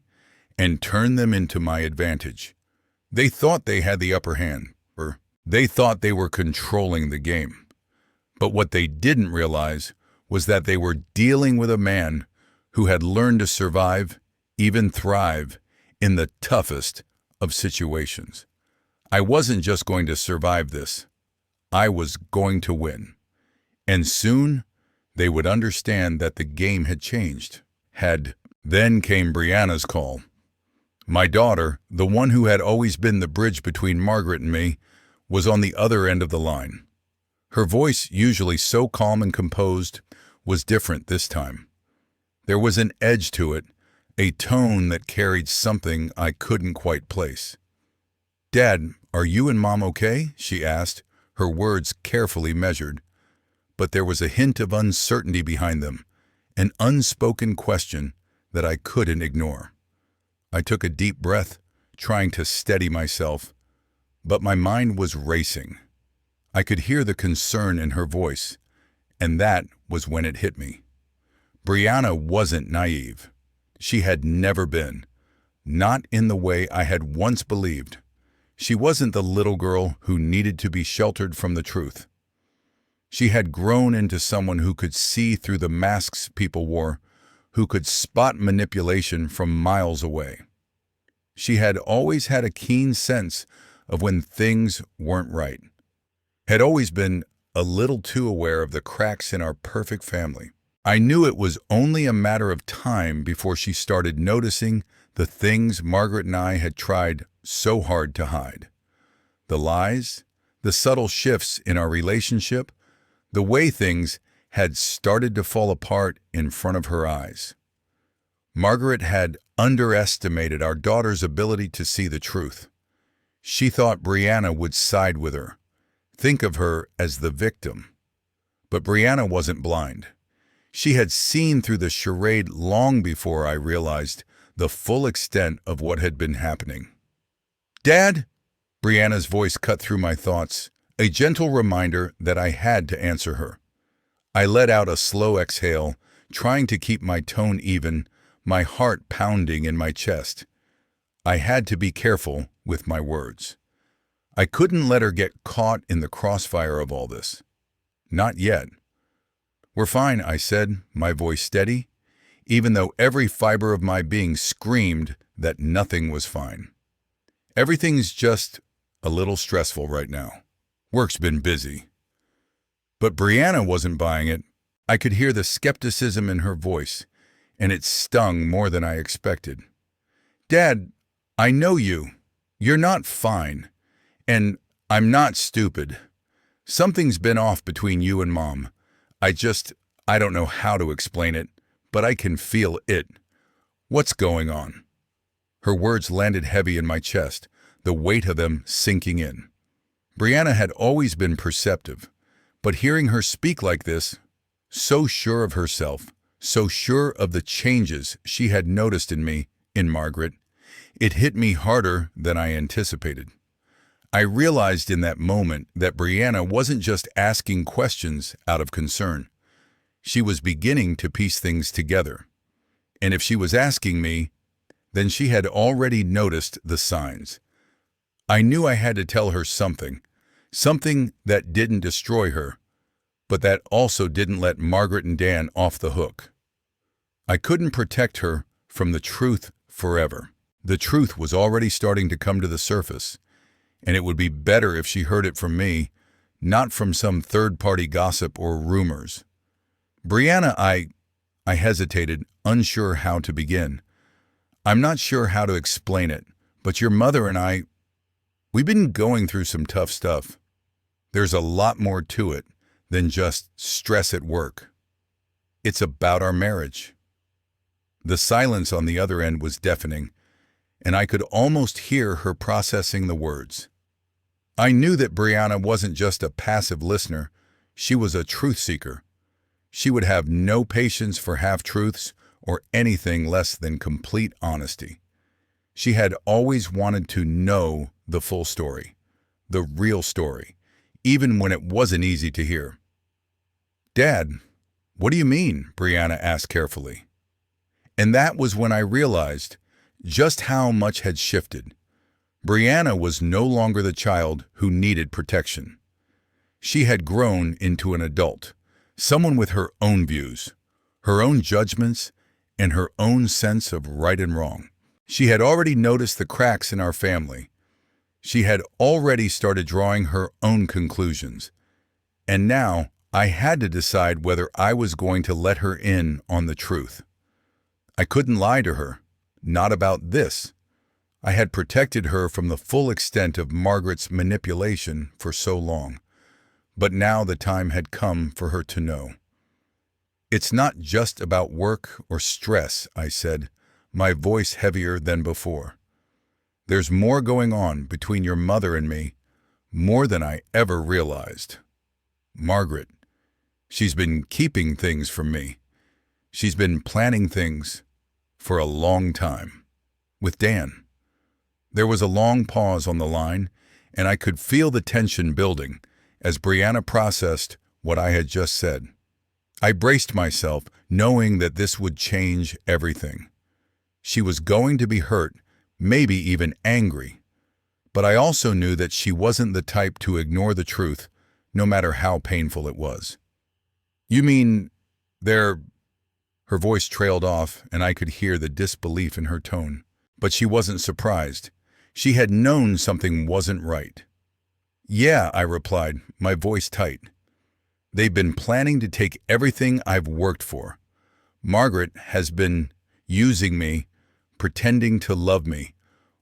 and turn them into my advantage. They thought they had the upper hand, or they thought they were controlling the game. But what they didn't realize was that they were dealing with a man who had learned to survive, even thrive, in the toughest of situations. I wasn't just going to survive this. I was going to win. And soon, they would understand that the game had changed. Then came Brianna's call. My daughter, the one who had always been the bridge between Margaret and me, was on the other end of the line. Her voice, usually so calm and composed, was different this time. There was an edge to it, a tone that carried something I couldn't quite place. "Dad, are you and Mom okay?" she asked, her words carefully measured. But there was a hint of uncertainty behind them, an unspoken question that I couldn't ignore. I took a deep breath, trying to steady myself, but my mind was racing. I could hear the concern in her voice, and that was when it hit me. Brianna wasn't naive. She had never been, not in the way I had once believed. She wasn't the little girl who needed to be sheltered from the truth. She had grown into someone who could see through the masks people wore, who could spot manipulation from miles away. She had always had a keen sense of when things weren't right, had always been a little too aware of the cracks in our perfect family. I knew it was only a matter of time before she started noticing the things Margaret and I had tried so hard to hide. The lies, the subtle shifts in our relationship, the way things had started to fall apart in front of her eyes. Margaret had underestimated our daughter's ability to see the truth. She thought Brianna would side with her, think of her as the victim. But Brianna wasn't blind. She had seen through the charade long before I realized the full extent of what had been happening. "Dad?" Brianna's voice cut through my thoughts, a gentle reminder that I had to answer her. I let out a slow exhale, trying to keep my tone even, my heart pounding in my chest. I had to be careful with my words. I couldn't let her get caught in the crossfire of all this. Not yet. "We're fine," I said, my voice steady, even though every fiber of my being screamed that nothing was fine. "Everything's just a little stressful right now. Work's been busy." But Brianna wasn't buying it. I could hear the skepticism in her voice, and it stung more than I expected. "Dad, I know you. You're not fine. And I'm not stupid. Something's been off between you and Mom. I don't know how to explain it, but I can feel it. What's going on?" Her words landed heavy in my chest, the weight of them sinking in. Brianna had always been perceptive, but hearing her speak like this, so sure of herself, so sure of the changes she had noticed in me, in Margaret, it hit me harder than I anticipated. I realized in that moment that Brianna wasn't just asking questions out of concern. She was beginning to piece things together. And if she was asking me, then she had already noticed the signs. I knew I had to tell her something, something that didn't destroy her, but that also didn't let Margaret and Dan off the hook. I couldn't protect her from the truth forever. The truth was already starting to come to the surface, and it would be better if she heard it from me, not from some third-party gossip or rumors. Brianna, I hesitated, unsure how to begin. I'm not sure how to explain it, but your mother and we've been going through some tough stuff. There's a lot more to it than just stress at work. It's about our marriage. The silence on the other end was deafening, and I could almost hear her processing the words. I knew that Brianna wasn't just a passive listener, she was a truth seeker. She would have no patience for half-truths or anything less than complete honesty. She had always wanted to know the full story, the real story, even when it wasn't easy to hear. "Dad, what do you mean?" Brianna asked carefully. And that was when I realized just how much had shifted. Brianna was no longer the child who needed protection. She had grown into an adult, someone with her own views, her own judgments, and her own sense of right and wrong. She had already noticed the cracks in our family. She had already started drawing her own conclusions. And now I had to decide whether I was going to let her in on the truth. I couldn't lie to her, not about this. I had protected her from the full extent of Margaret's manipulation for so long. But now the time had come for her to know. "It's not just about work or stress," I said, my voice heavier than before. "There's more going on between your mother and me, more than I ever realized. Margaret, she's been keeping things from me. She's been planning things for a long time. With Dan." There was a long pause on the line, and I could feel the tension building as Brianna processed what I had just said. I braced myself, knowing that this would change everything. She was going to be hurt, maybe even angry. But I also knew that she wasn't the type to ignore the truth, no matter how painful it was. "You mean they're—" Her voice trailed off, and I could hear the disbelief in her tone. But she wasn't surprised. She had known something wasn't right. "Yeah," I replied, my voice tight. "They've been planning to take everything I've worked for. Margaret has been using me, pretending to love me,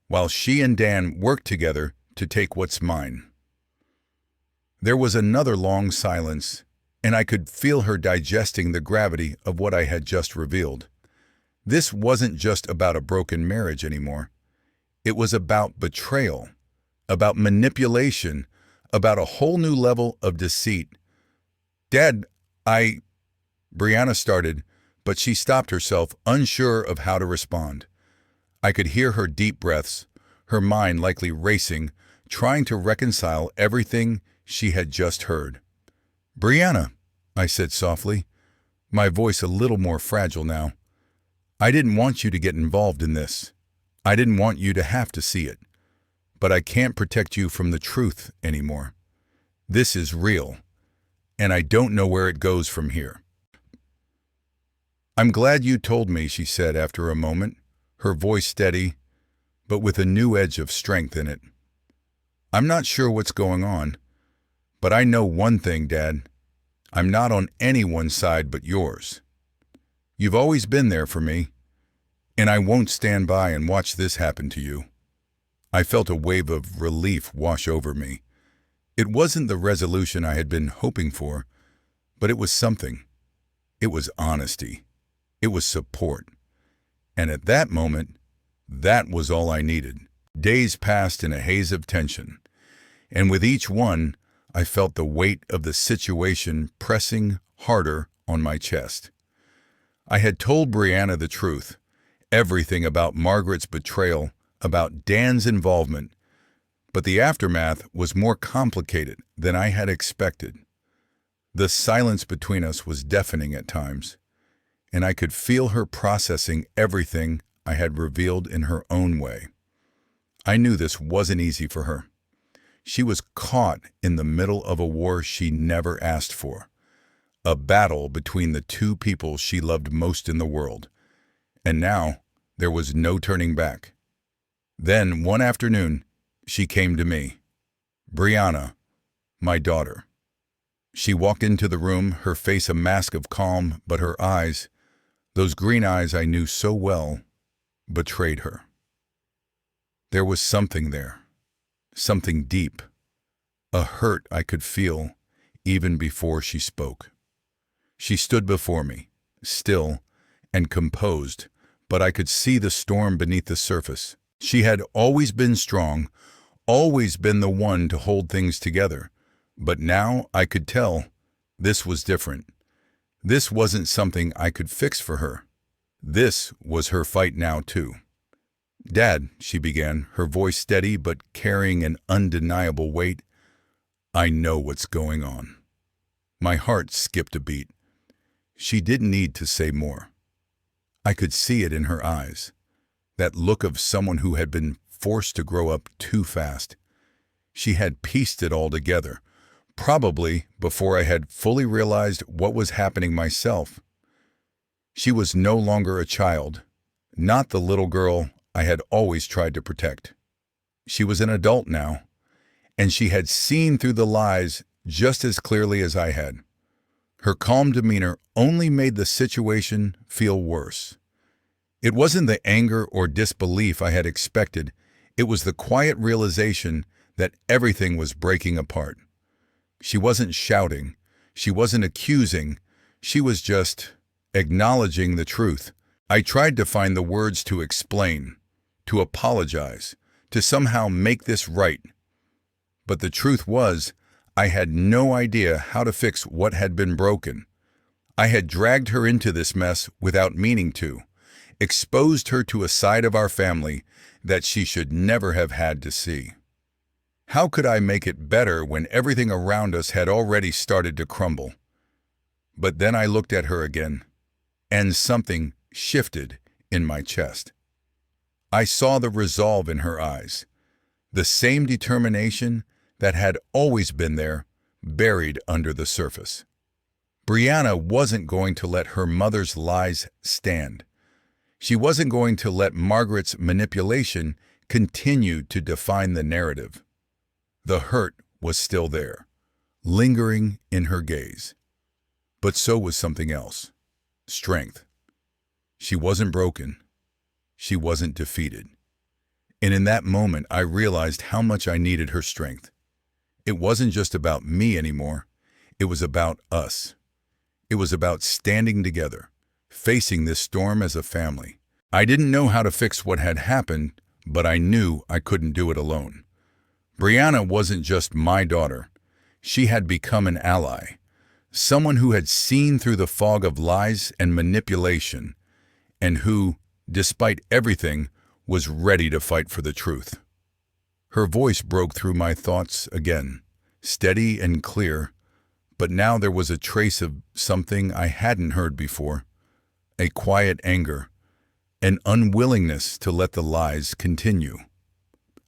while she and Dan work together to take what's mine." There was another long silence, and I could feel her digesting the gravity of what I had just revealed. This wasn't just about a broken marriage anymore. It was about betrayal, about manipulation, about a whole new level of deceit. "Dad, Brianna started, but she stopped herself, unsure of how to respond. I could hear her deep breaths, her mind likely racing, trying to reconcile everything she had just heard. "Brianna," I said softly, my voice a little more fragile now. "I didn't want you to get involved in this. I didn't want you to have to see it. But I can't protect you from the truth anymore. This is real, and I don't know where it goes from here." "I'm glad you told me," she said after a moment, her voice steady, but with a new edge of strength in it. "I'm not sure what's going on, but I know one thing, Dad. I'm not on anyone's side but yours. You've always been there for me, and I won't stand by and watch this happen to you." I felt a wave of relief wash over me. It wasn't the resolution I had been hoping for, but it was something. It was honesty. It was support. And at that moment, that was all I needed. Days passed in a haze of tension, and with each one, I felt the weight of the situation pressing harder on my chest. I had told Brianna the truth, everything about Margaret's betrayal, about Dan's involvement, but the aftermath was more complicated than I had expected. The silence between us was deafening at times, and I could feel her processing everything I had revealed in her own way. I knew this wasn't easy for her. She was caught in the middle of a war she never asked for, a battle between the two people she loved most in the world. And now there was no turning back. Then, one afternoon, she came to me. Brianna, my daughter. She walked into the room, her face a mask of calm, but her eyes, those green eyes I knew so well, betrayed her. There was something there, something deep, a hurt I could feel even before she spoke. She stood before me, still and composed, but I could see the storm beneath the surface. She had always been strong, always been the one to hold things together, but now I could tell this was different. This wasn't something I could fix for her. This was her fight now, too. "Dad," she began, her voice steady but carrying an undeniable weight, "I know what's going on." My heart skipped a beat. She didn't need to say more. I could see it in her eyes, that look of someone who had been forced to grow up too fast. She had pieced it all together, probably before I had fully realized what was happening myself. She was no longer a child, not the little girl I had always tried to protect. She was an adult now, and she had seen through the lies just as clearly as I had. Her calm demeanor only made the situation feel worse. It wasn't the anger or disbelief I had expected, it was the quiet realization that everything was breaking apart. She wasn't shouting, she wasn't accusing, she was just acknowledging the truth. I tried to find the words to explain, to apologize, to somehow make this right. But the truth was, I had no idea how to fix what had been broken. I had dragged her into this mess without meaning to, exposed her to a side of our family that she should never have had to see. How could I make it better when everything around us had already started to crumble? But then I looked at her again, and something shifted in my chest. I saw the resolve in her eyes, the same determination that had always been there, buried under the surface. Brianna wasn't going to let her mother's lies stand. She wasn't going to let Margaret's manipulation continue to define the narrative. The hurt was still there, lingering in her gaze. But so was something else. Strength. She wasn't broken. She wasn't defeated. And in that moment, I realized how much I needed her strength. It wasn't just about me anymore. It was about us. It was about standing together, facing this storm as a family. I didn't know how to fix what had happened, but I knew I couldn't do it alone. Brianna wasn't just my daughter. She had become an ally, someone who had seen through the fog of lies and manipulation, and who, despite everything, was ready to fight for the truth. Her voice broke through my thoughts again, steady and clear, but now there was a trace of something I hadn't heard before, a quiet anger, an unwillingness to let the lies continue.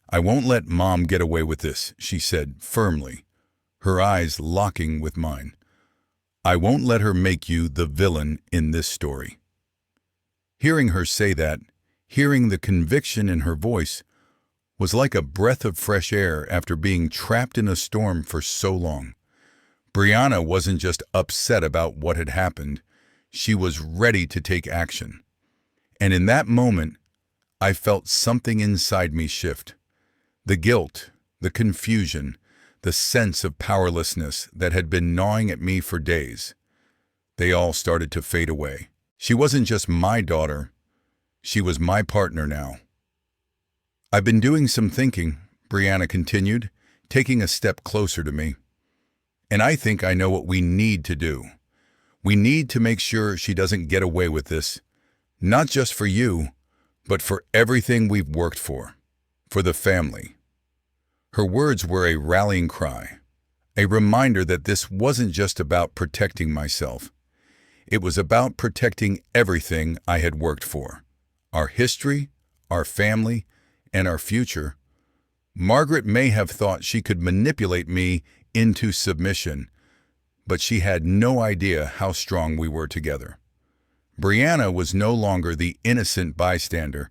"I won't let Mom get away with this," she said firmly, her eyes locking with mine. "I won't let her make you the villain in this story." Hearing her say that, hearing the conviction in her voice, was like a breath of fresh air after being trapped in a storm for so long. Brianna wasn't just upset about what had happened, she was ready to take action. And in that moment, I felt something inside me shift. The guilt, the confusion, the sense of powerlessness that had been gnawing at me for days. They all started to fade away. She wasn't just my daughter, she was my partner now. "I've been doing some thinking," Brianna continued, taking a step closer to me. "And I think I know what we need to do. We need to make sure she doesn't get away with this, not just for you, but for everything we've worked for the family." Her words were a rallying cry, a reminder that this wasn't just about protecting myself. It was about protecting everything I had worked for, our history, our family, and our future. Margaret may have thought she could manipulate me into submission, but she had no idea how strong we were together. Brianna was no longer the innocent bystander.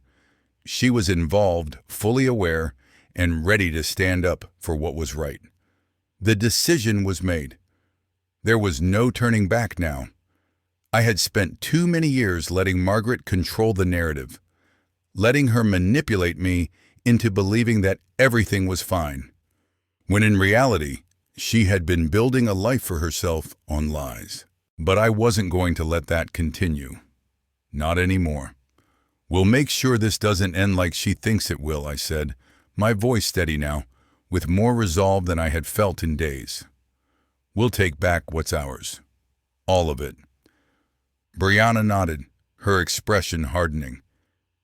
She was involved, fully aware, and ready to stand up for what was right. The decision was made. There was no turning back now. I had spent too many years letting Margaret control the narrative, letting her manipulate me into believing that everything was fine, when in reality, she had been building a life for herself on lies. But I wasn't going to let that continue. Not anymore. "We'll make sure this doesn't end like she thinks it will," I said, my voice steady now, with more resolve than I had felt in days. "We'll take back what's ours. All of it." Brianna nodded, her expression hardening.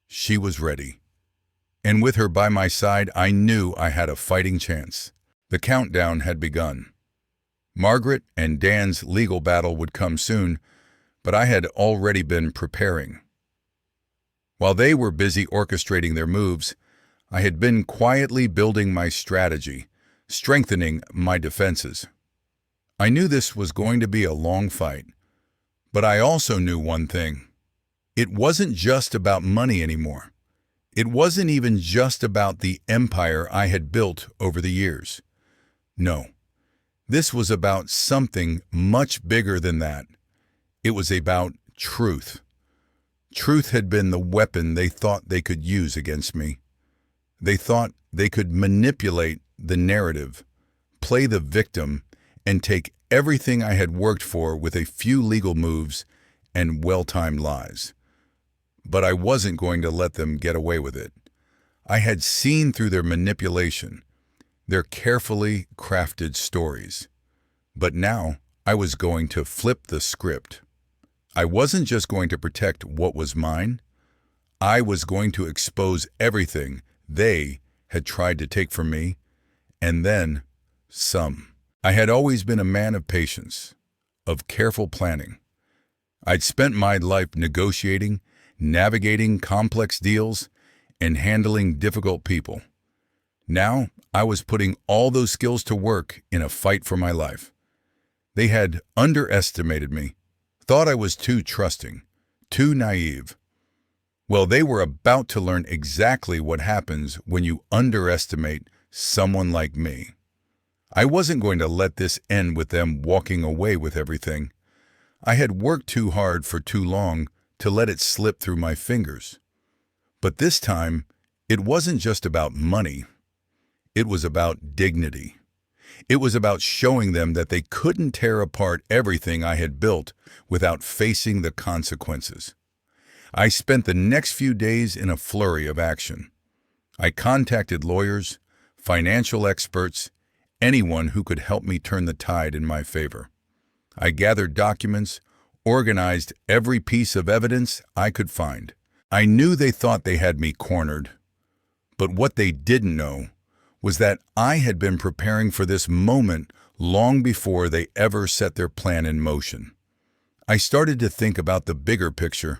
She was ready. And with her by my side, I knew I had a fighting chance. The countdown had begun. Margaret and Dan's legal battle would come soon, but I had already been preparing. While they were busy orchestrating their moves, I had been quietly building my strategy, strengthening my defenses. I knew this was going to be a long fight, but I also knew one thing. It wasn't just about money anymore. It wasn't even just about the empire I had built over the years. No, this was about something much bigger than that. It was about truth. Truth had been the weapon they thought they could use against me. They thought they could manipulate the narrative, play the victim, and take everything I had worked for with a few legal moves and well-timed lies. But I wasn't going to let them get away with it. I had seen through their manipulation, their carefully crafted stories. But now I was going to flip the script. I wasn't just going to protect what was mine. I was going to expose everything they had tried to take from me, and then some. I had always been a man of patience, of careful planning. I'd spent my life negotiating, navigating complex deals, and handling difficult people. Now I was putting all those skills to work in a fight for my life. They had underestimated me, thought I was too trusting, too naive. Well, they were about to learn exactly what happens when you underestimate someone like me. I wasn't going to let this end with them walking away with everything. I had worked too hard for too long to let it slip through my fingers. But this time, it wasn't just about money. It was about dignity. It was about showing them that they couldn't tear apart everything I had built without facing the consequences. I spent the next few days in a flurry of action. I contacted lawyers, financial experts, anyone who could help me turn the tide in my favor. I gathered documents, organized every piece of evidence I could find. I knew they thought they had me cornered, but what they didn't know was that I had been preparing for this moment long before they ever set their plan in motion. I started to think about the bigger picture.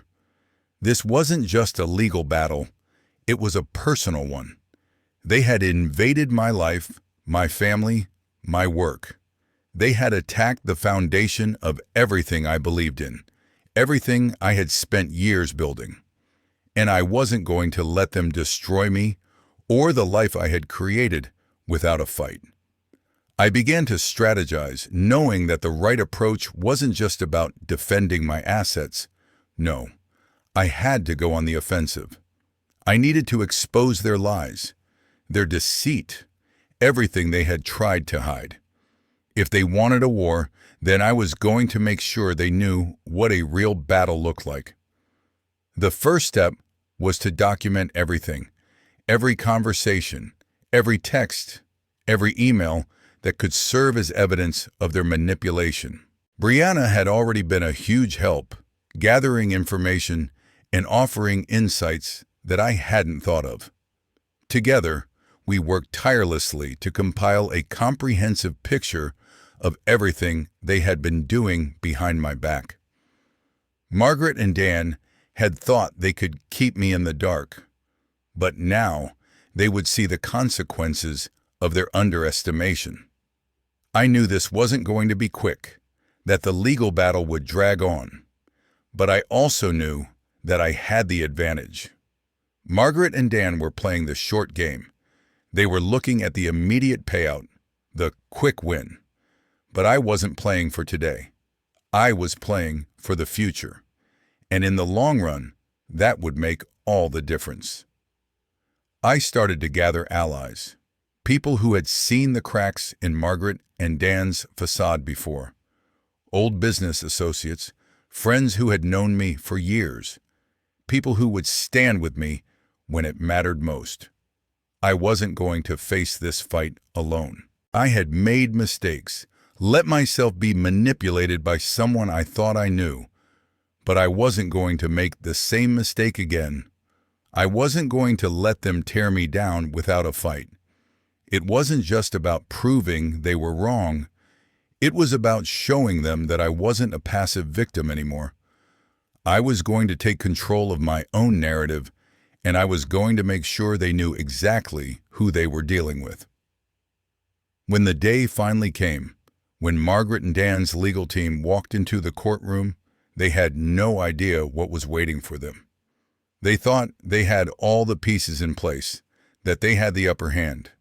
This wasn't just a legal battle, it was a personal one. They had invaded my life, my family, my work. They had attacked the foundation of everything I believed in, everything I had spent years building. And I wasn't going to let them destroy me or the life I had created without a fight. I began to strategize, knowing that the right approach wasn't just about defending my assets. No, I had to go on the offensive. I needed to expose their lies, their deceit, everything they had tried to hide. If they wanted a war, then I was going to make sure they knew what a real battle looked like. The first step was to document everything, every conversation, every text, every email that could serve as evidence of their manipulation. Brianna had already been a huge help, gathering information and offering insights that I hadn't thought of. Together, we worked tirelessly to compile a comprehensive picture of everything they had been doing behind my back. Margaret and Dan had thought they could keep me in the dark, but now they would see the consequences of their underestimation. I knew this wasn't going to be quick, that the legal battle would drag on, but I also knew that I had the advantage. Margaret and Dan were playing the short game. They were looking at the immediate payout, the quick win. But I wasn't playing for today. I was playing for the future. And in the long run, that would make all the difference. I started to gather allies, people who had seen the cracks in Margaret and Dan's facade before, old business associates, friends who had known me for years, people who would stand with me when it mattered most. I wasn't going to face this fight alone. I had made mistakes, let myself be manipulated by someone I thought I knew, but I wasn't going to make the same mistake again. I wasn't going to let them tear me down without a fight. It wasn't just about proving they were wrong. It was about showing them that I wasn't a passive victim anymore. I was going to take control of my own narrative, and I was going to make sure they knew exactly who they were dealing with. When the day finally came, when Margaret and Dan's legal team walked into the courtroom, they had no idea what was waiting for them. They thought they had all the pieces in place, that they had the upper hand.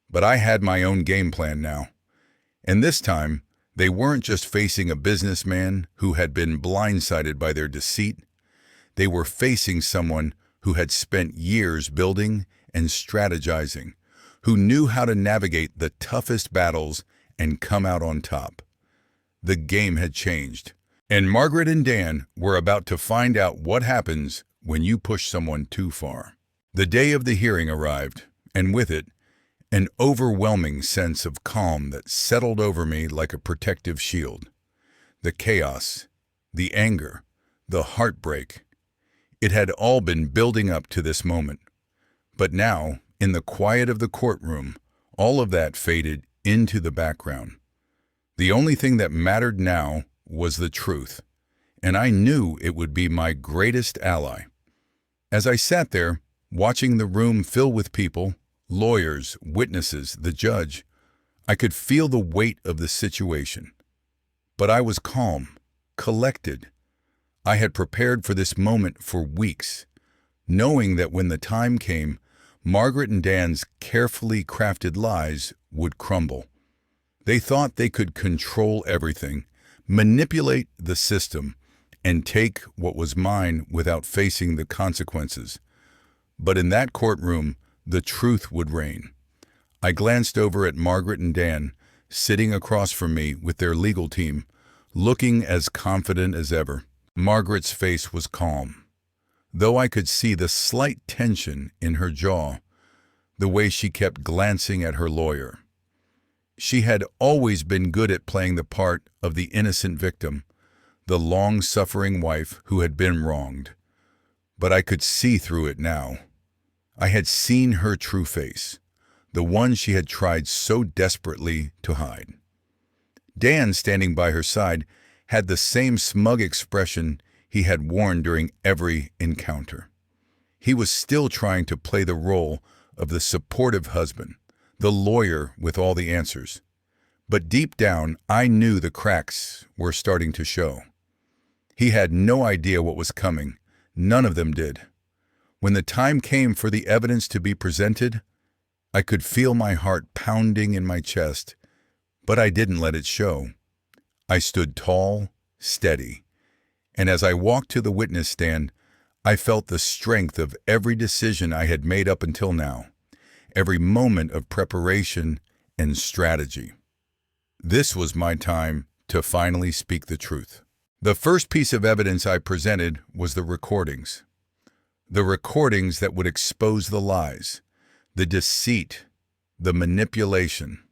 But I had my own game plan now. And this time, they weren't just facing a businessman who had been blindsided by their deceit. They were facing someone who had spent years building and strategizing, who knew how to navigate the toughest battles and come out on top. The game had changed, and Margaret and Dan were about to find out what happens when you push someone too far. The day of the hearing arrived, and with it, an overwhelming sense of calm that settled over me like a protective shield. The chaos, the anger, the heartbreak, it had all been building up to this moment. But now, in the quiet of the courtroom, all of that faded into the background. The only thing that mattered now was the truth, and I knew it would be my greatest ally. As I sat there, watching the room fill with people, lawyers, witnesses, the judge, I could feel the weight of the situation. But I was calm, collected. I had prepared for this moment for weeks, knowing that when the time came, Margaret and Dan's carefully crafted lies would crumble. They thought they could control everything, manipulate the system, and take what was mine without facing the consequences. But in that courtroom, the truth would reign. I glanced over at Margaret and Dan, sitting across from me with their legal team, looking as confident as ever. Margaret's face was calm, though I could see the slight tension in her jaw, the way she kept glancing at her lawyer. She had always been good at playing the part of the innocent victim, the long-suffering wife who had been wronged. But I could see through it now. I had seen her true face, the one she had tried so desperately to hide. Dan, standing by her side, had the same smug expression he had worn during every encounter. He was still trying to play the role of the supportive husband, the lawyer with all the answers. But deep down, I knew the cracks were starting to show. He had no idea what was coming. None of them did. When the time came for the evidence to be presented, I could feel my heart pounding in my chest, but I didn't let it show. I stood tall, steady, and as I walked to the witness stand, I felt the strength of every decision I had made up until now, every moment of preparation and strategy. This was my time to finally speak the truth. The first piece of evidence I presented was the recordings. The recordings that would expose the lies, the deceit, the manipulation.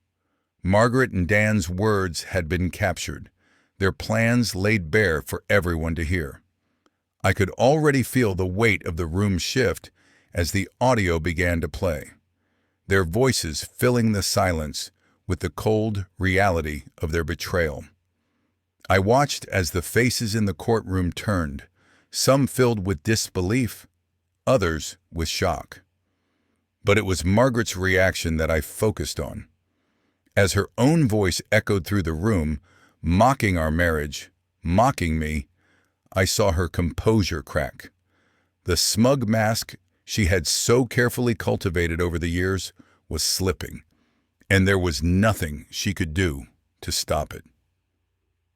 Margaret and Dan's words had been captured, their plans laid bare for everyone to hear. I could already feel the weight of the room shift as the audio began to play, their voices filling the silence with the cold reality of their betrayal. I watched as the faces in the courtroom turned, some filled with disbelief, others with shock. But it was Margaret's reaction that I focused on. As her own voice echoed through the room, mocking our marriage, mocking me, I saw her composure crack. The smug mask she had so carefully cultivated over the years was slipping, and there was nothing she could do to stop it.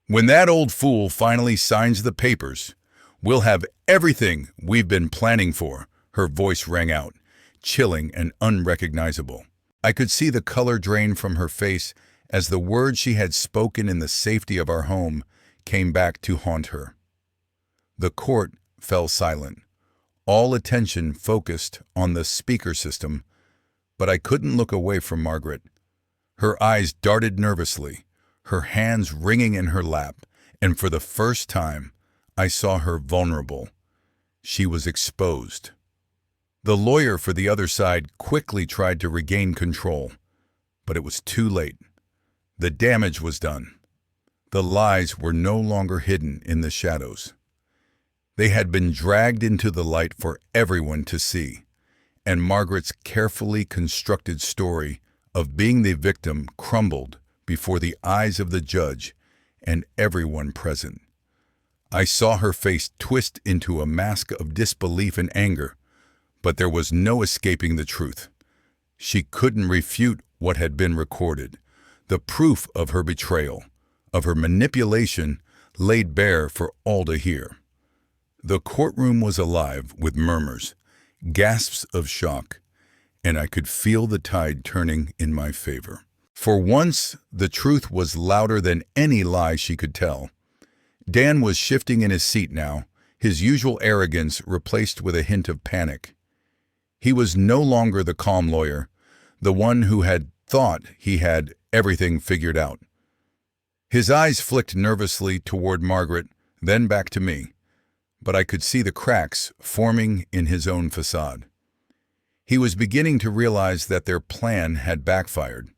"When that old fool finally signs the papers, we'll have everything we've been planning for," her voice rang out, chilling and unrecognizable. I could see the color drain from her face as the words she had spoken in the safety of our home came back to haunt her. The court fell silent, all attention focused on the speaker system, but I couldn't look away from Margaret. Her eyes darted nervously, her hands wringing in her lap, and for the first time, I saw her vulnerable. She was exposed. The lawyer for the other side quickly tried to regain control, but it was too late. The damage was done. The lies were no longer hidden in the shadows. They had been dragged into the light for everyone to see, and Margaret's carefully constructed story of being the victim crumbled before the eyes of the judge and everyone present. I saw her face twist into a mask of disbelief and anger, but there was no escaping the truth. She couldn't refute what had been recorded. The proof of her betrayal, of her manipulation, laid bare for all to hear. The courtroom was alive with murmurs, gasps of shock, and I could feel the tide turning in my favor. For once, the truth was louder than any lie she could tell. Dan was shifting in his seat now, his usual arrogance replaced with a hint of panic. He was no longer the calm lawyer, the one who had thought he had everything figured out. His eyes flicked nervously toward Margaret, then back to me, but I could see the cracks forming in his own facade. He was beginning to realize that their plan had backfired.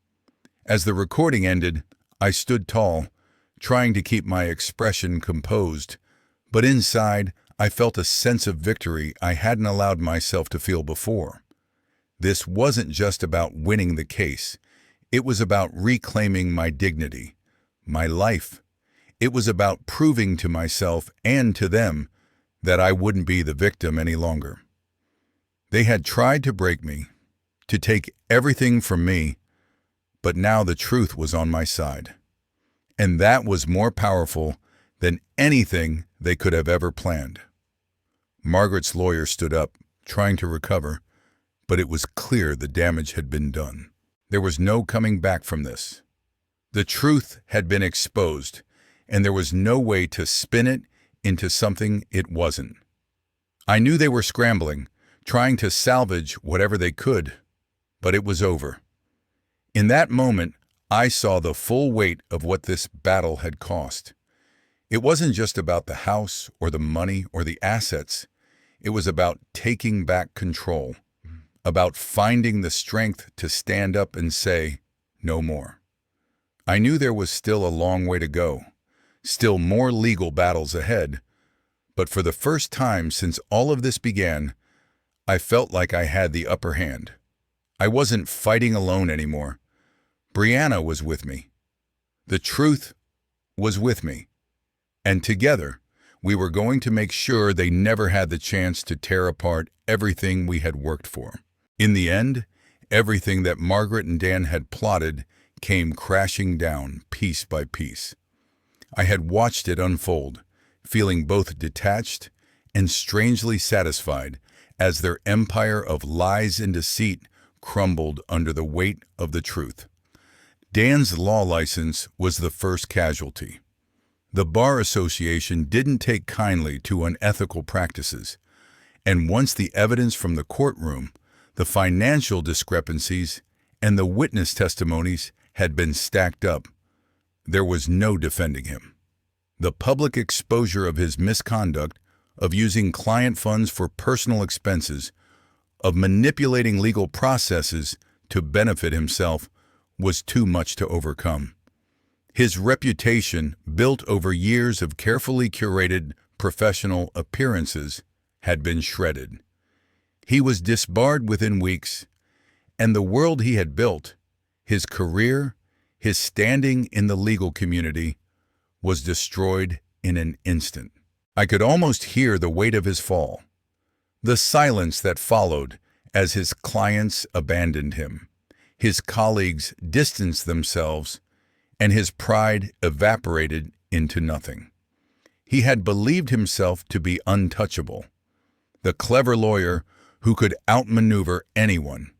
As the recording ended, I stood tall, trying to keep my expression composed, but inside, I felt a sense of victory I hadn't allowed myself to feel before. This wasn't just about winning the case. It was about reclaiming my dignity, my life. It was about proving to myself and to them that I wouldn't be the victim any longer. They had tried to break me, to take everything from me, but now the truth was on my side. And that was more powerful than anything they could have ever planned. Margaret's lawyer stood up, trying to recover, but it was clear the damage had been done. There was no coming back from this. The truth had been exposed, and there was no way to spin it into something it wasn't. I knew they were scrambling, trying to salvage whatever they could, but it was over. In that moment, I saw the full weight of what this battle had cost. It wasn't just about the house or the money or the assets. It was about taking back control, about finding the strength to stand up and say, no more. I knew there was still a long way to go, still more legal battles ahead, but for the first time since all of this began, I felt like I had the upper hand. I wasn't fighting alone anymore. Brianna was with me. The truth was with me. And together, we were going to make sure they never had the chance to tear apart everything we had worked for. In the end, everything that Margaret and Dan had plotted came crashing down piece by piece. I had watched it unfold, feeling both detached and strangely satisfied as their empire of lies and deceit crumbled under the weight of the truth. Dan's law license was the first casualty. The Bar Association didn't take kindly to unethical practices, and once the evidence from the courtroom, the financial discrepancies, and the witness testimonies had been stacked up, there was no defending him. The public exposure of his misconduct, of using client funds for personal expenses, of manipulating legal processes to benefit himself, was too much to overcome. His reputation, built over years of carefully curated professional appearances had been shredded. He was disbarred within weeks, and the world he had built, his career, his standing in the legal community, was destroyed in an instant. I could almost hear the weight of his fall, the silence that followed as his clients abandoned him, his colleagues distanced themselves, and his pride evaporated into nothing. He had believed himself to be untouchable, the clever lawyer who could outmaneuver anyone.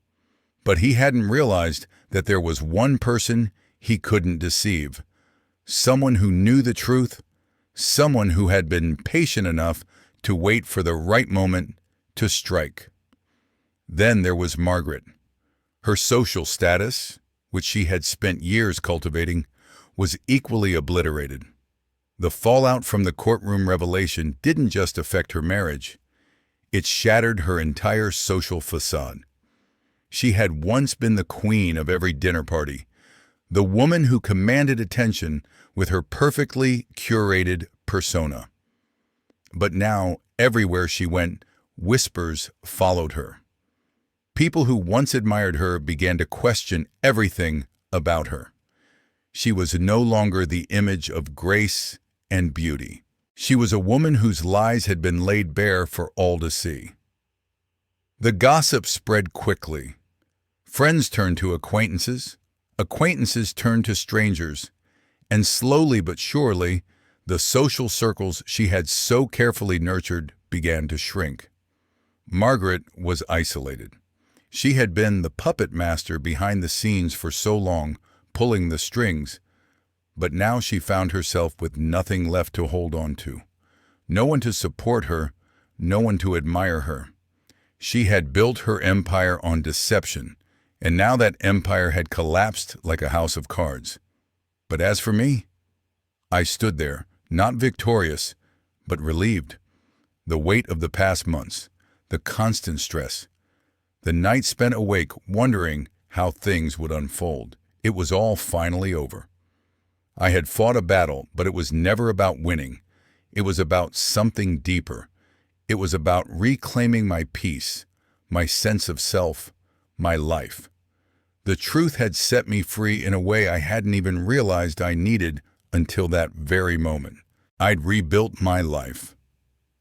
But he hadn't realized that there was one person he couldn't deceive, someone who knew the truth, someone who had been patient enough to wait for the right moment to strike. Then there was Margaret. Her social status, which she had spent years cultivating, was equally obliterated. The fallout from the courtroom revelation didn't just affect her marriage. It shattered her entire social facade. She had once been the queen of every dinner party, the woman who commanded attention with her perfectly curated persona. But now, everywhere she went, whispers followed her. People who once admired her began to question everything about her. She was no longer the image of grace and beauty. She was a woman whose lies had been laid bare for all to see. The gossip spread quickly. Friends turned to acquaintances, acquaintances turned to strangers, and slowly but surely, the social circles she had so carefully nurtured began to shrink. Margaret was isolated. She had been the puppet master behind the scenes for so long, pulling the strings, but now she found herself with nothing left to hold on to. No one to support her, no one to admire her. She had built her empire on deception, and now that empire had collapsed like a house of cards. But as for me, I stood there, not victorious, but relieved. The weight of the past months, the constant stress, the nights spent awake wondering how things would unfold. It was all finally over. I had fought a battle, but it was never about winning. It was about something deeper. It was about reclaiming my peace, my sense of self, my life. The truth had set me free in a way I hadn't even realized I needed until that very moment. I'd rebuilt my life.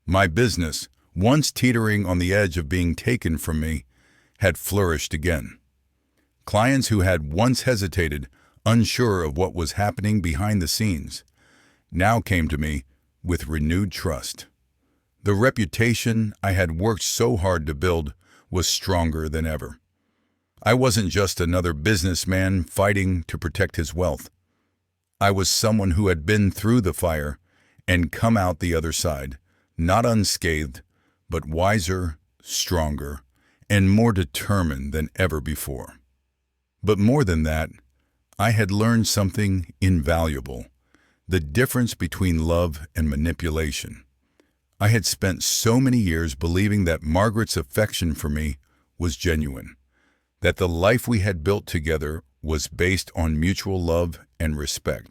My business, once teetering on the edge of being taken from me, had flourished again. Clients who had once hesitated, unsure of what was happening behind the scenes, now came to me with renewed trust. The reputation I had worked so hard to build was stronger than ever. I wasn't just another businessman fighting to protect his wealth. I was someone who had been through the fire and come out the other side, not unscathed, but wiser, stronger, and more determined than ever before. But more than that, I had learned something invaluable, the difference between love and manipulation. I had spent so many years believing that Margaret's affection for me was genuine, that the life we had built together was based on mutual love and respect.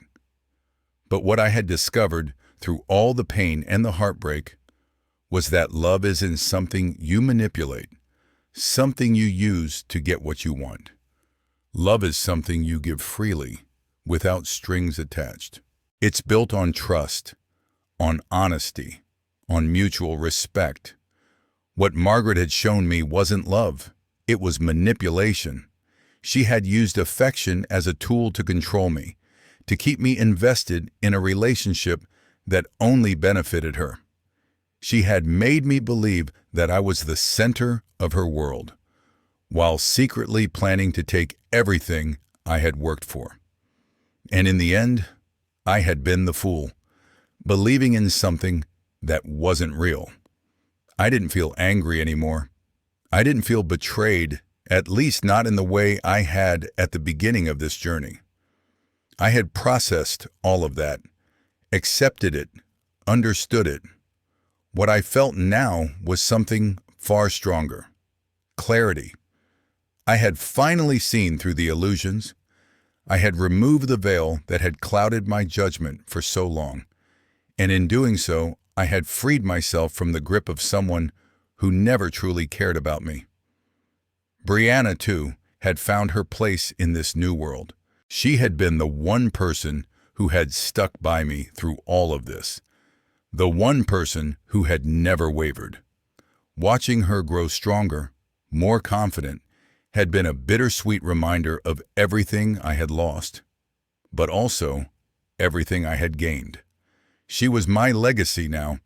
But what I had discovered through all the pain and the heartbreak was that love isn't something you manipulate, something you use to get what you want. Love is something you give freely, without strings attached. It's built on trust, on honesty, on mutual respect. What Margaret had shown me wasn't love. It was manipulation. She had used affection as a tool to control me, to keep me invested in a relationship that only benefited her. She had made me believe that I was the center of her world, while secretly planning to take everything I had worked for. And in the end, I had been the fool, believing in something that wasn't real. I didn't feel angry anymore. I didn't feel betrayed, at least not in the way I had at the beginning of this journey. I had processed all of that, accepted it, understood it. What I felt now was something far stronger: clarity. I had finally seen through the illusions. I had removed the veil that had clouded my judgment for so long, and in doing so, I had freed myself from the grip of someone who never truly cared about me. Brianna, too, had found her place in this new world. She had been the one person who had stuck by me through all of this, the one person who had never wavered. Watching her grow stronger, more confident, had been a bittersweet reminder of everything I had lost, but also everything I had gained. She was my legacy now,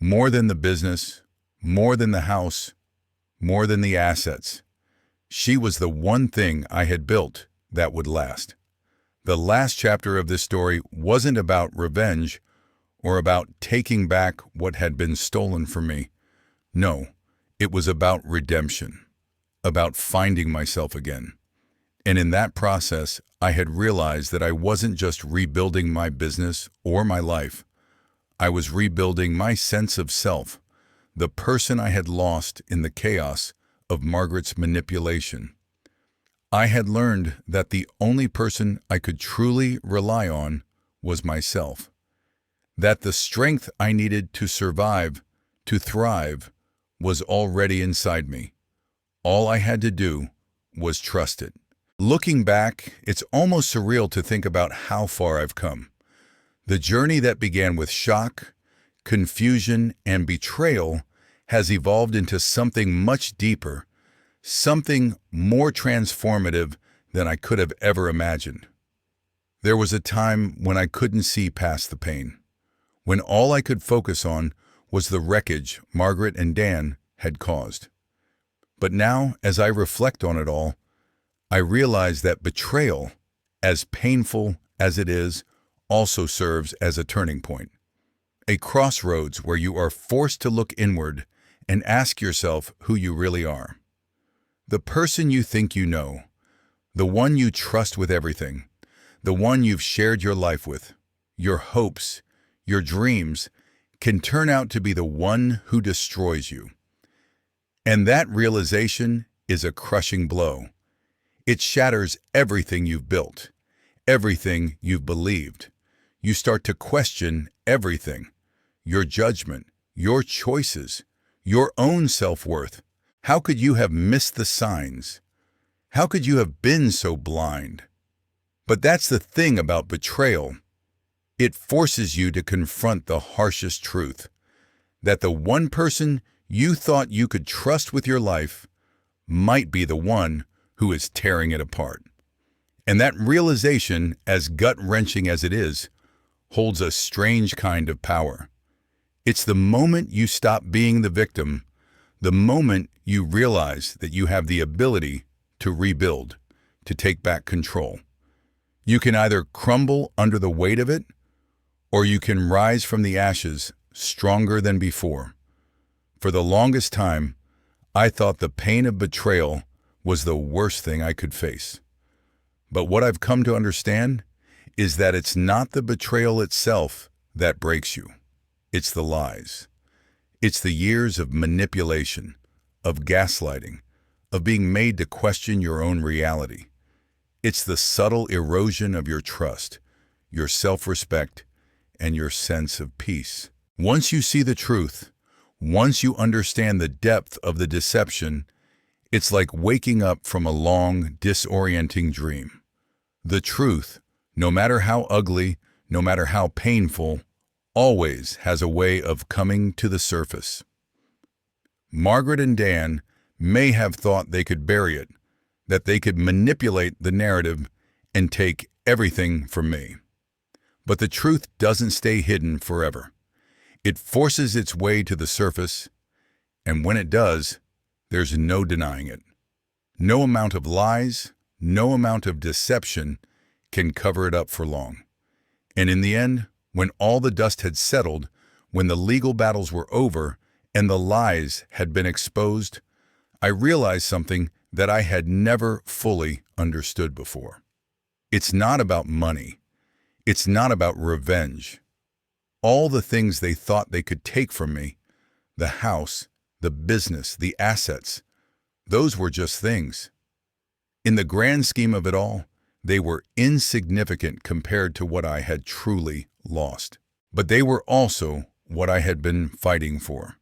more than the business, more than the house, more than the assets. She was the one thing I had built that would last. The last chapter of this story wasn't about revenge or about taking back what had been stolen from me. No, it was about redemption, about finding myself again. And in that process, I had realized that I wasn't just rebuilding my business or my life. I was rebuilding my sense of self, the person I had lost in the chaos of Margaret's manipulation. I had learned that the only person I could truly rely on was myself, that the strength I needed to survive, to thrive, was already inside me. All I had to do was trust it. Looking back, it's almost surreal to think about how far I've come. The journey that began with shock, confusion, and betrayal has evolved into something much deeper, something more transformative than I could have ever imagined. There was a time when I couldn't see past the pain, when all I could focus on was the wreckage Margaret and Dan had caused. But now, as I reflect on it all, I realize that betrayal, as painful as it is, also serves as a turning point, a crossroads where you are forced to look inward and ask yourself who you really are. The person you think you know, the one you trust with everything, the one you've shared your life with, your hopes, your dreams, can turn out to be the one who destroys you. And that realization is a crushing blow. It shatters everything you've built, everything you've believed. You start to question everything, your judgment, your choices, your own self-worth. How could you have missed the signs? How could you have been so blind? But that's the thing about betrayal. It forces you to confront the harshest truth, that the one person you thought you could trust with your life might be the one who is tearing it apart. And that realization, as gut-wrenching as it is, holds a strange kind of power. It's the moment you stop being the victim, the moment you realize that you have the ability to rebuild, to take back control. You can either crumble under the weight of it, or you can rise from the ashes stronger than before. For the longest time, I thought the pain of betrayal was the worst thing I could face. But what I've come to understand is that it's not the betrayal itself that breaks you. It's the lies. It's the years of manipulation, of gaslighting, of being made to question your own reality. It's the subtle erosion of your trust, your self-respect, and your sense of peace. Once you see the truth, once you understand the depth of the deception, it's like waking up from a long, disorienting dream. The truth, no matter how ugly, no matter how painful, always has a way of coming to the surface. Margaret and Dan may have thought they could bury it, that they could manipulate the narrative and take everything from me. But the truth doesn't stay hidden forever. It forces its way to the surface, and when it does, there's no denying it. No amount of lies, no amount of deception can cover it up for long. And in the end, when all the dust had settled, when the legal battles were over and the lies had been exposed, I realized something that I had never fully understood before. It's not about money. It's not about revenge. All the things they thought they could take from me, the house, the business, the assets, those were just things. In the grand scheme of it all, they were insignificant compared to what I had truly lost. But they were also what I had been fighting for.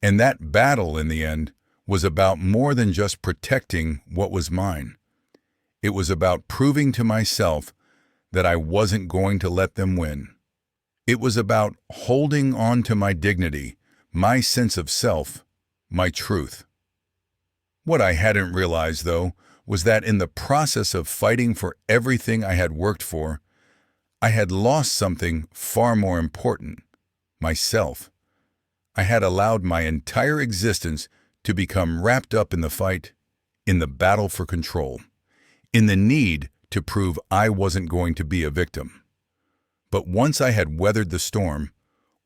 And that battle, in the end, was about more than just protecting what was mine. It was about proving to myself that I wasn't going to let them win. It was about holding on to my dignity, my sense of self, my truth. What I hadn't realized, though, was that in the process of fighting for everything I had worked for, I had lost something far more important, myself. I had allowed my entire existence to become wrapped up in the fight, in the battle for control, in the need to prove I wasn't going to be a victim. But once I had weathered the storm,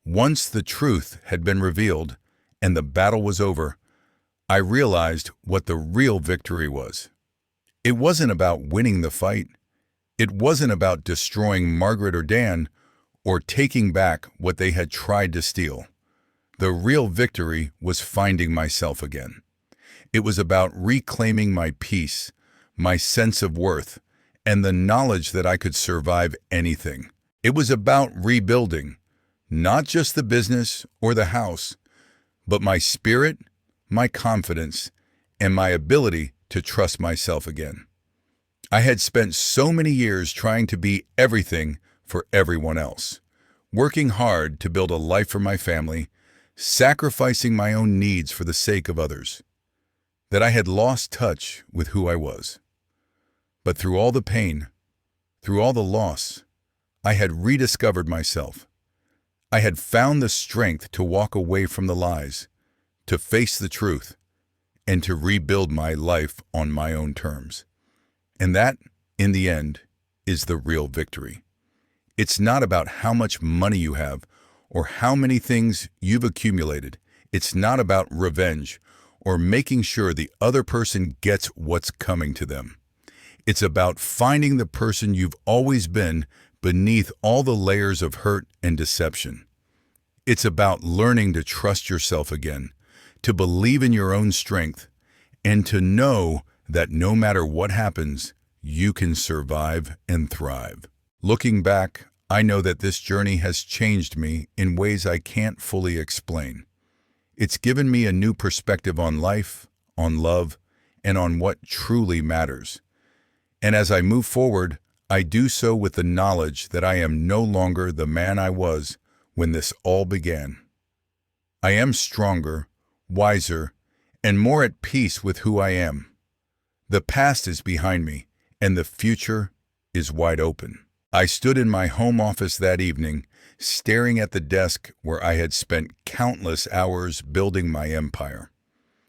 once the truth had been revealed and the battle was over, I realized what the real victory was. It wasn't about winning the fight. It wasn't about destroying Margaret or Dan or taking back what they had tried to steal. The real victory was finding myself again. It was about reclaiming my peace, my sense of worth, and the knowledge that I could survive anything. It was about rebuilding, not just the business or the house, but my spirit, my confidence, and my ability to trust myself again. I had spent so many years trying to be everything for everyone else, working hard to build a life for my family, sacrificing my own needs for the sake of others, that I had lost touch with who I was. But through all the pain, through all the loss, I had rediscovered myself. I had found the strength to walk away from the lies, to face the truth, and to rebuild my life on my own terms. And that, in the end, is the real victory. It's not about how much money you have or how many things you've accumulated. It's not about revenge or making sure the other person gets what's coming to them. It's about finding the person you've always been beneath all the layers of hurt and deception. It's about learning to trust yourself again, to believe in your own strength, and to know that no matter what happens, you can survive and thrive. Looking back, I know that this journey has changed me in ways I can't fully explain. It's given me a new perspective on life, on love, and on what truly matters. And as I move forward, I do so with the knowledge that I am no longer the man I was when this all began. I am stronger, wiser, and more at peace with who I am. The past is behind me, and the future is wide open. I stood in my home office that evening, staring at the desk where I had spent countless hours building my empire.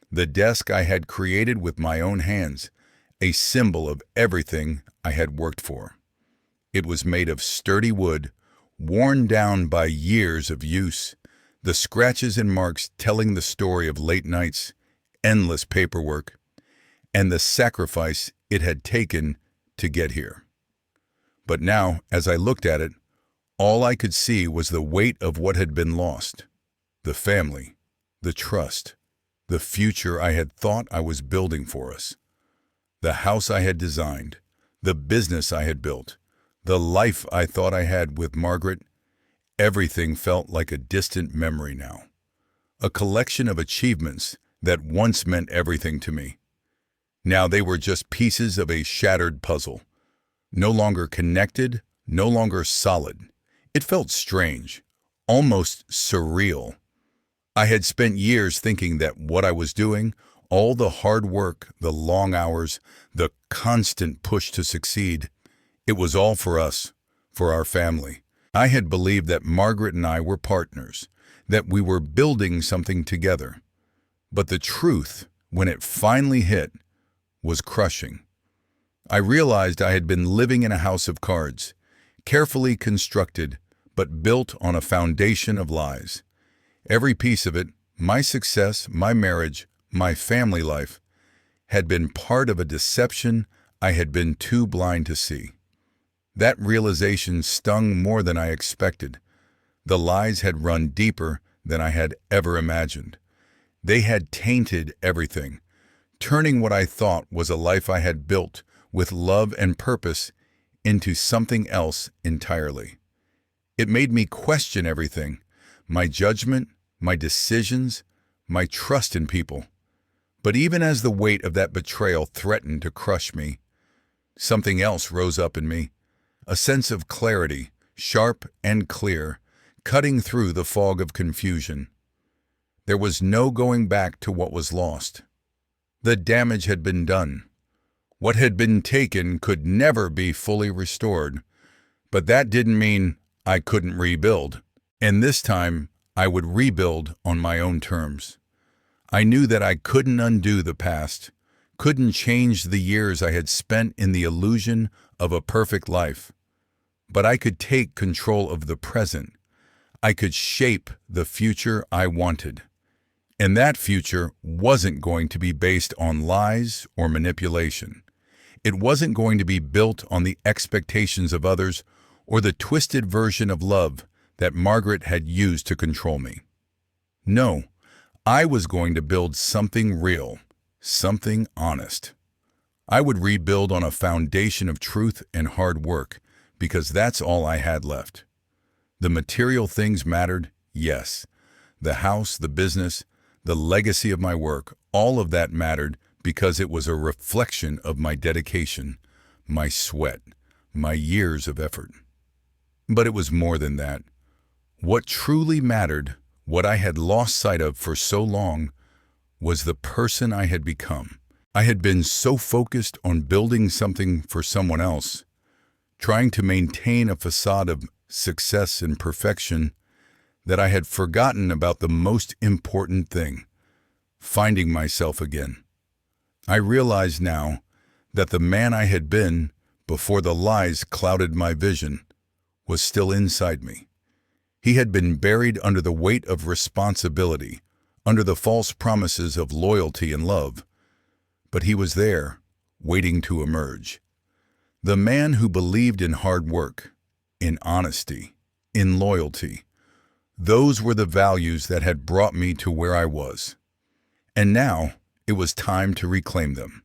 The desk I had created with my own hands, a symbol of everything I had worked for. It was made of sturdy wood, worn down by years of use, the scratches and marks telling the story of late nights, endless paperwork, and the sacrifice it had taken to get here. But now, as I looked at it, all I could see was the weight of what had been lost. The family, the trust, the future I had thought I was building for us. The house I had designed, the business I had built, the life I thought I had with Margaret. Everything felt like a distant memory now. A collection of achievements that once meant everything to me. Now they were just pieces of a shattered puzzle. No longer connected, no longer solid. It felt strange, almost surreal. I had spent years thinking that what I was doing, all the hard work, the long hours, the constant push to succeed, it was all for us, for our family. I had believed that Margaret and I were partners, that we were building something together. But the truth, when it finally hit, was crushing. I realized I had been living in a house of cards, carefully constructed, but built on a foundation of lies. Every piece of it, my success, my marriage, my family life, had been part of a deception I had been too blind to see. That realization stung more than I expected. The lies had run deeper than I had ever imagined. They had tainted everything, turning what I thought was a life I had built with love and purpose into something else entirely. It made me question everything, my judgment, my decisions, my trust in people. But even as the weight of that betrayal threatened to crush me, something else rose up in me, a sense of clarity, sharp and clear, cutting through the fog of confusion. There was no going back to what was lost. The damage had been done. What had been taken could never be fully restored, but that didn't mean I couldn't rebuild. And this time, I would rebuild on my own terms. I knew that I couldn't undo the past, couldn't change the years I had spent in the illusion of a perfect life. But I could take control of the present. I could shape the future I wanted. And that future wasn't going to be based on lies or manipulation. It wasn't going to be built on the expectations of others or the twisted version of love that Margaret had used to control me. No, I was going to build something real, something honest. I would rebuild on a foundation of truth and hard work, because that's all I had left. The material things mattered, yes. The house, the business, the legacy of my work, all of that mattered because it was a reflection of my dedication, my sweat, my years of effort. But it was more than that. What truly mattered, what I had lost sight of for so long, was the person I had become. I had been so focused on building something for someone else, trying to maintain a facade of success and perfection, that I had forgotten about the most important thing, finding myself again. I realized now that the man I had been before the lies clouded my vision was still inside me. He had been buried under the weight of responsibility, under the false promises of loyalty and love, but he was there, waiting to emerge. The man who believed in hard work, in honesty, in loyalty. Those were the values that had brought me to where I was. And now it was time to reclaim them.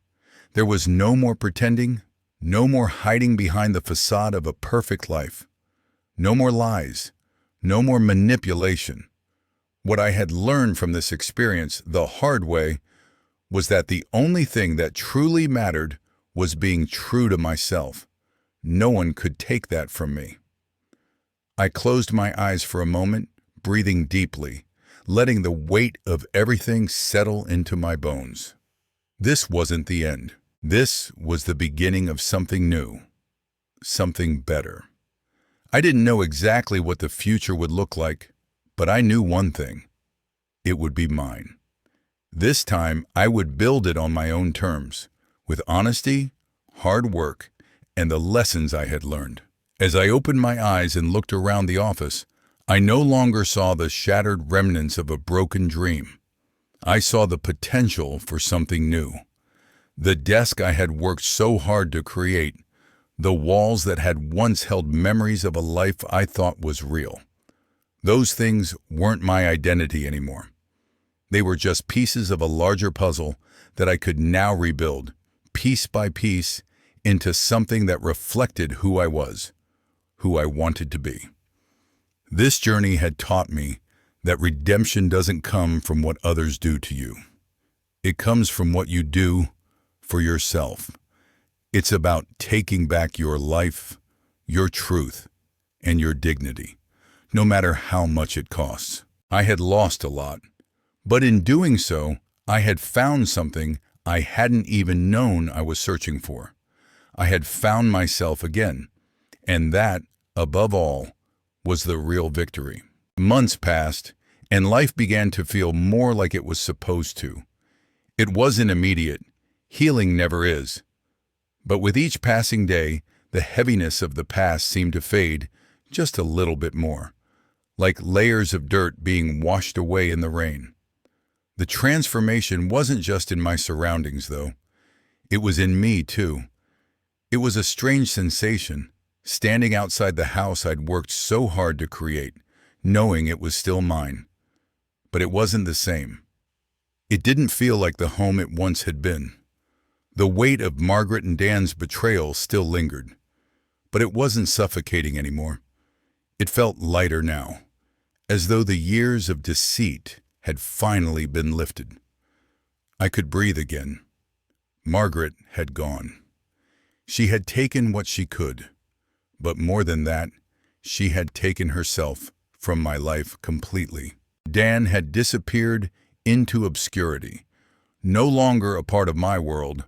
There was no more pretending, no more hiding behind the facade of a perfect life. No more lies, no more manipulation. What I had learned from this experience the hard way was that the only thing that truly mattered was being true to myself. No one could take that from me. I closed my eyes for a moment, breathing deeply, letting the weight of everything settle into my bones. This wasn't the end. This was the beginning of something new, something better. I didn't know exactly what the future would look like, but I knew one thing. It would be mine. This time, I would build it on my own terms, with honesty, hard work, and the lessons I had learned. As I opened my eyes and looked around the office, I no longer saw the shattered remnants of a broken dream. I saw the potential for something new. The desk I had worked so hard to create, the walls that had once held memories of a life I thought was real. Those things weren't my identity anymore. They were just pieces of a larger puzzle that I could now rebuild, piece by piece, into something that reflected who I was, who I wanted to be. This journey had taught me that redemption doesn't come from what others do to you. It comes from what you do for yourself. It's about taking back your life, your truth, and your dignity, no matter how much it costs. I had lost a lot, but in doing so, I had found something I hadn't even known I was searching for. I had found myself again, and that, above all, was the real victory. Months passed, and life began to feel more like it was supposed to. It wasn't immediate. Healing never is. But with each passing day, the heaviness of the past seemed to fade just a little bit more, like layers of dirt being washed away in the rain. The transformation wasn't just in my surroundings, though. It was in me, too. It was a strange sensation, standing outside the house I'd worked so hard to create, knowing it was still mine. But it wasn't the same. It didn't feel like the home it once had been. The weight of Margaret and Dan's betrayal still lingered, but it wasn't suffocating anymore. It felt lighter now, as though the years of deceit had finally been lifted. I could breathe again. Margaret had gone. She had taken what she could, but more than that, she had taken herself from my life completely. Dan had disappeared into obscurity, no longer a part of my world,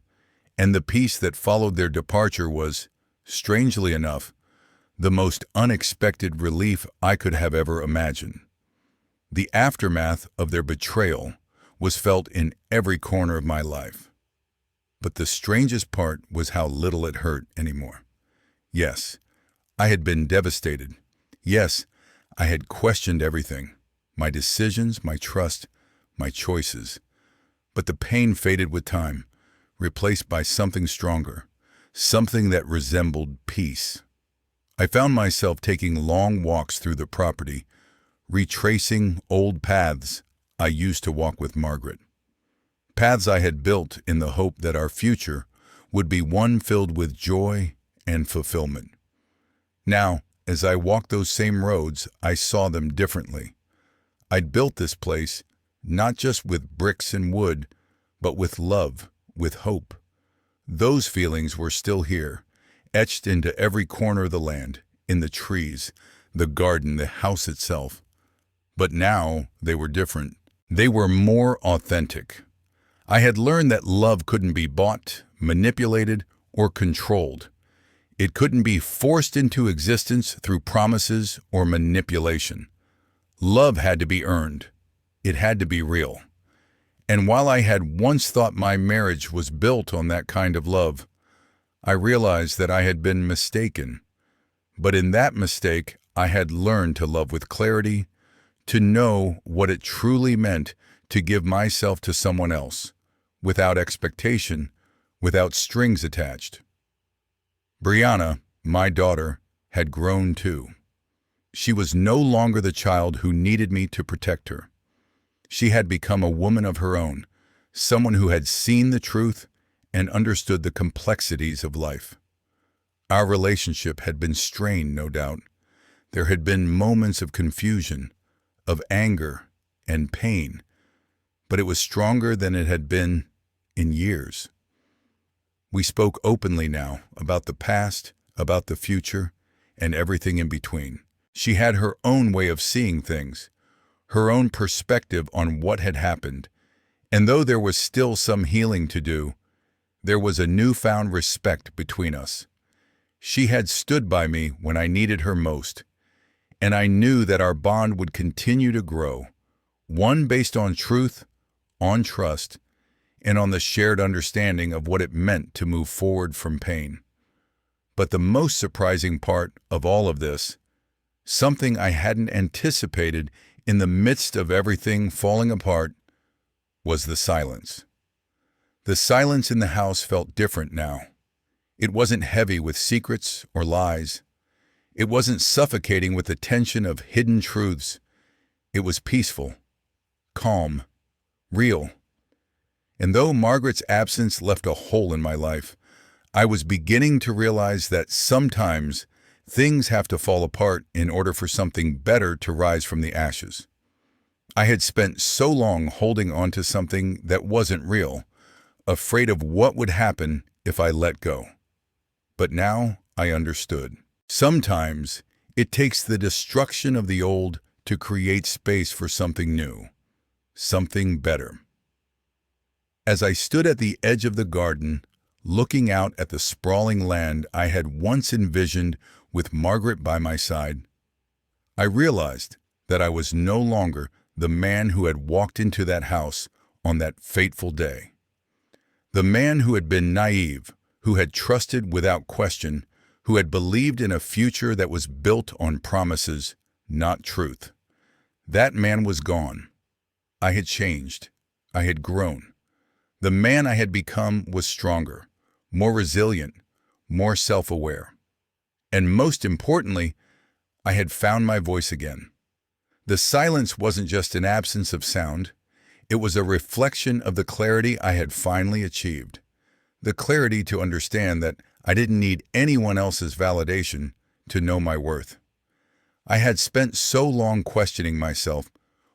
and the peace that followed their departure was, strangely enough, the most unexpected relief I could have ever imagined. The aftermath of their betrayal was felt in every corner of my life. But the strangest part was how little it hurt anymore. Yes, I had been devastated. Yes, I had questioned everything, my decisions, my trust, my choices. But the pain faded with time, replaced by something stronger, something that resembled peace. I found myself taking long walks through the property, retracing old paths I used to walk with Margaret. Paths I had built in the hope that our future would be one filled with joy and fulfillment. Now, as I walked those same roads, I saw them differently. I'd built this place not just with bricks and wood, but with love, with hope. Those feelings were still here, etched into every corner of the land, in the trees, the garden, the house itself. But now they were different. They were more authentic. I had learned that love couldn't be bought, manipulated, or controlled. It couldn't be forced into existence through promises or manipulation. Love had to be earned. It had to be real. And while I had once thought my marriage was built on that kind of love, I realized that I had been mistaken. But in that mistake, I had learned to love with clarity, to know what it truly meant to give myself to someone else, without expectation, without strings attached. Brianna, my daughter, had grown too. She was no longer the child who needed me to protect her. She had become a woman of her own, someone who had seen the truth and understood the complexities of life. Our relationship had been strained, no doubt. There had been moments of confusion, of anger and pain, but it was stronger than it had been in years. We spoke openly now about the past, about the future, and everything in between. She had her own way of seeing things, her own perspective on what had happened, and though there was still some healing to do, there was a newfound respect between us. She had stood by me when I needed her most, and I knew that our bond would continue to grow, one based on truth, on trust, and on the shared understanding of what it meant to move forward from pain. But the most surprising part of all of this, something I hadn't anticipated in the midst of everything falling apart, was the silence. The silence in the house felt different now. It wasn't heavy with secrets or lies. It wasn't suffocating with the tension of hidden truths. It was peaceful, calm, real. And though Margaret's absence left a hole in my life, I was beginning to realize that sometimes things have to fall apart in order for something better to rise from the ashes. I had spent so long holding on to something that wasn't real, afraid of what would happen if I let go. But now I understood. Sometimes it takes the destruction of the old to create space for something new, something better. As I stood at the edge of the garden, looking out at the sprawling land I had once envisioned with Margaret by my side, I realized that I was no longer the man who had walked into that house on that fateful day. The man who had been naive, who had trusted without question, who had believed in a future that was built on promises, not truth. That man was gone. I had changed. I had grown. The man I had become was stronger, more resilient, more self-aware. And most importantly, I had found my voice again. The silence wasn't just an absence of sound. It was a reflection of the clarity I had finally achieved. The clarity to understand that I didn't need anyone else's validation to know my worth. I had spent so long questioning myself,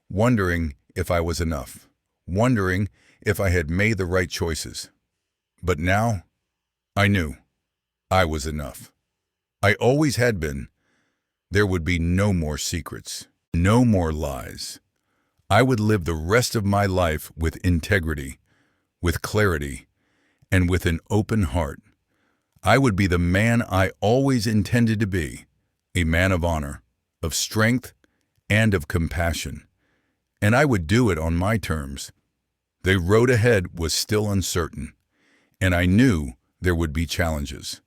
wondering if I was enough, wondering if I had made the right choices. But now, I knew I was enough. I always had been. There would be no more secrets, no more lies. I would live the rest of my life with integrity, with clarity, and with an open heart. I would be the man I always intended to be, a man of honor, of strength, and of compassion. And I would do it on my terms. The road ahead was still uncertain, and I knew there would be challenges.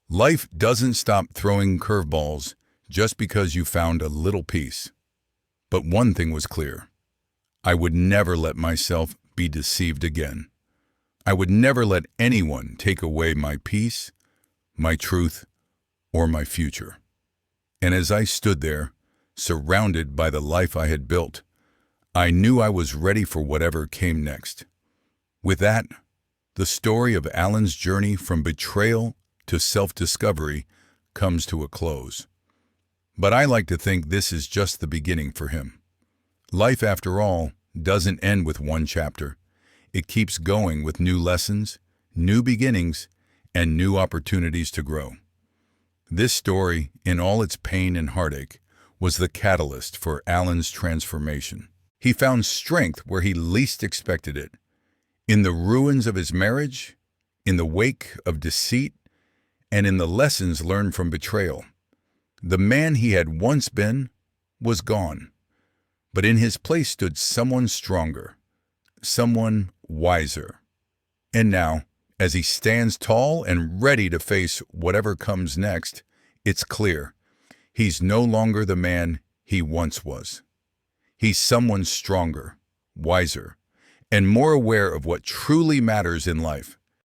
Life doesn't stop throwing curveballs just because you found a little peace. But one thing was clear. I would never let myself be deceived again. I would never let anyone take away my peace, my truth, or my future. And as I stood there, surrounded by the life I had built, I knew I was ready for whatever came next. With that, the story of Alan's journey from betrayal to self-discovery comes to a close. But I like to think this is just the beginning for him. Life, after all, doesn't end with one chapter. It keeps going with new lessons, new beginnings, and new opportunities to grow. This story, in all its pain and heartache, was the catalyst for Alan's transformation. He found strength where he least expected it. In the ruins of his marriage, in the wake of deceit, and in the lessons learned from betrayal. The man he had once been was gone. But in his place stood someone stronger, someone wiser. And now, as he stands tall and ready to face whatever comes next, it's clear he's no longer the man he once was. He's someone stronger, wiser, and more aware of what truly matters in life.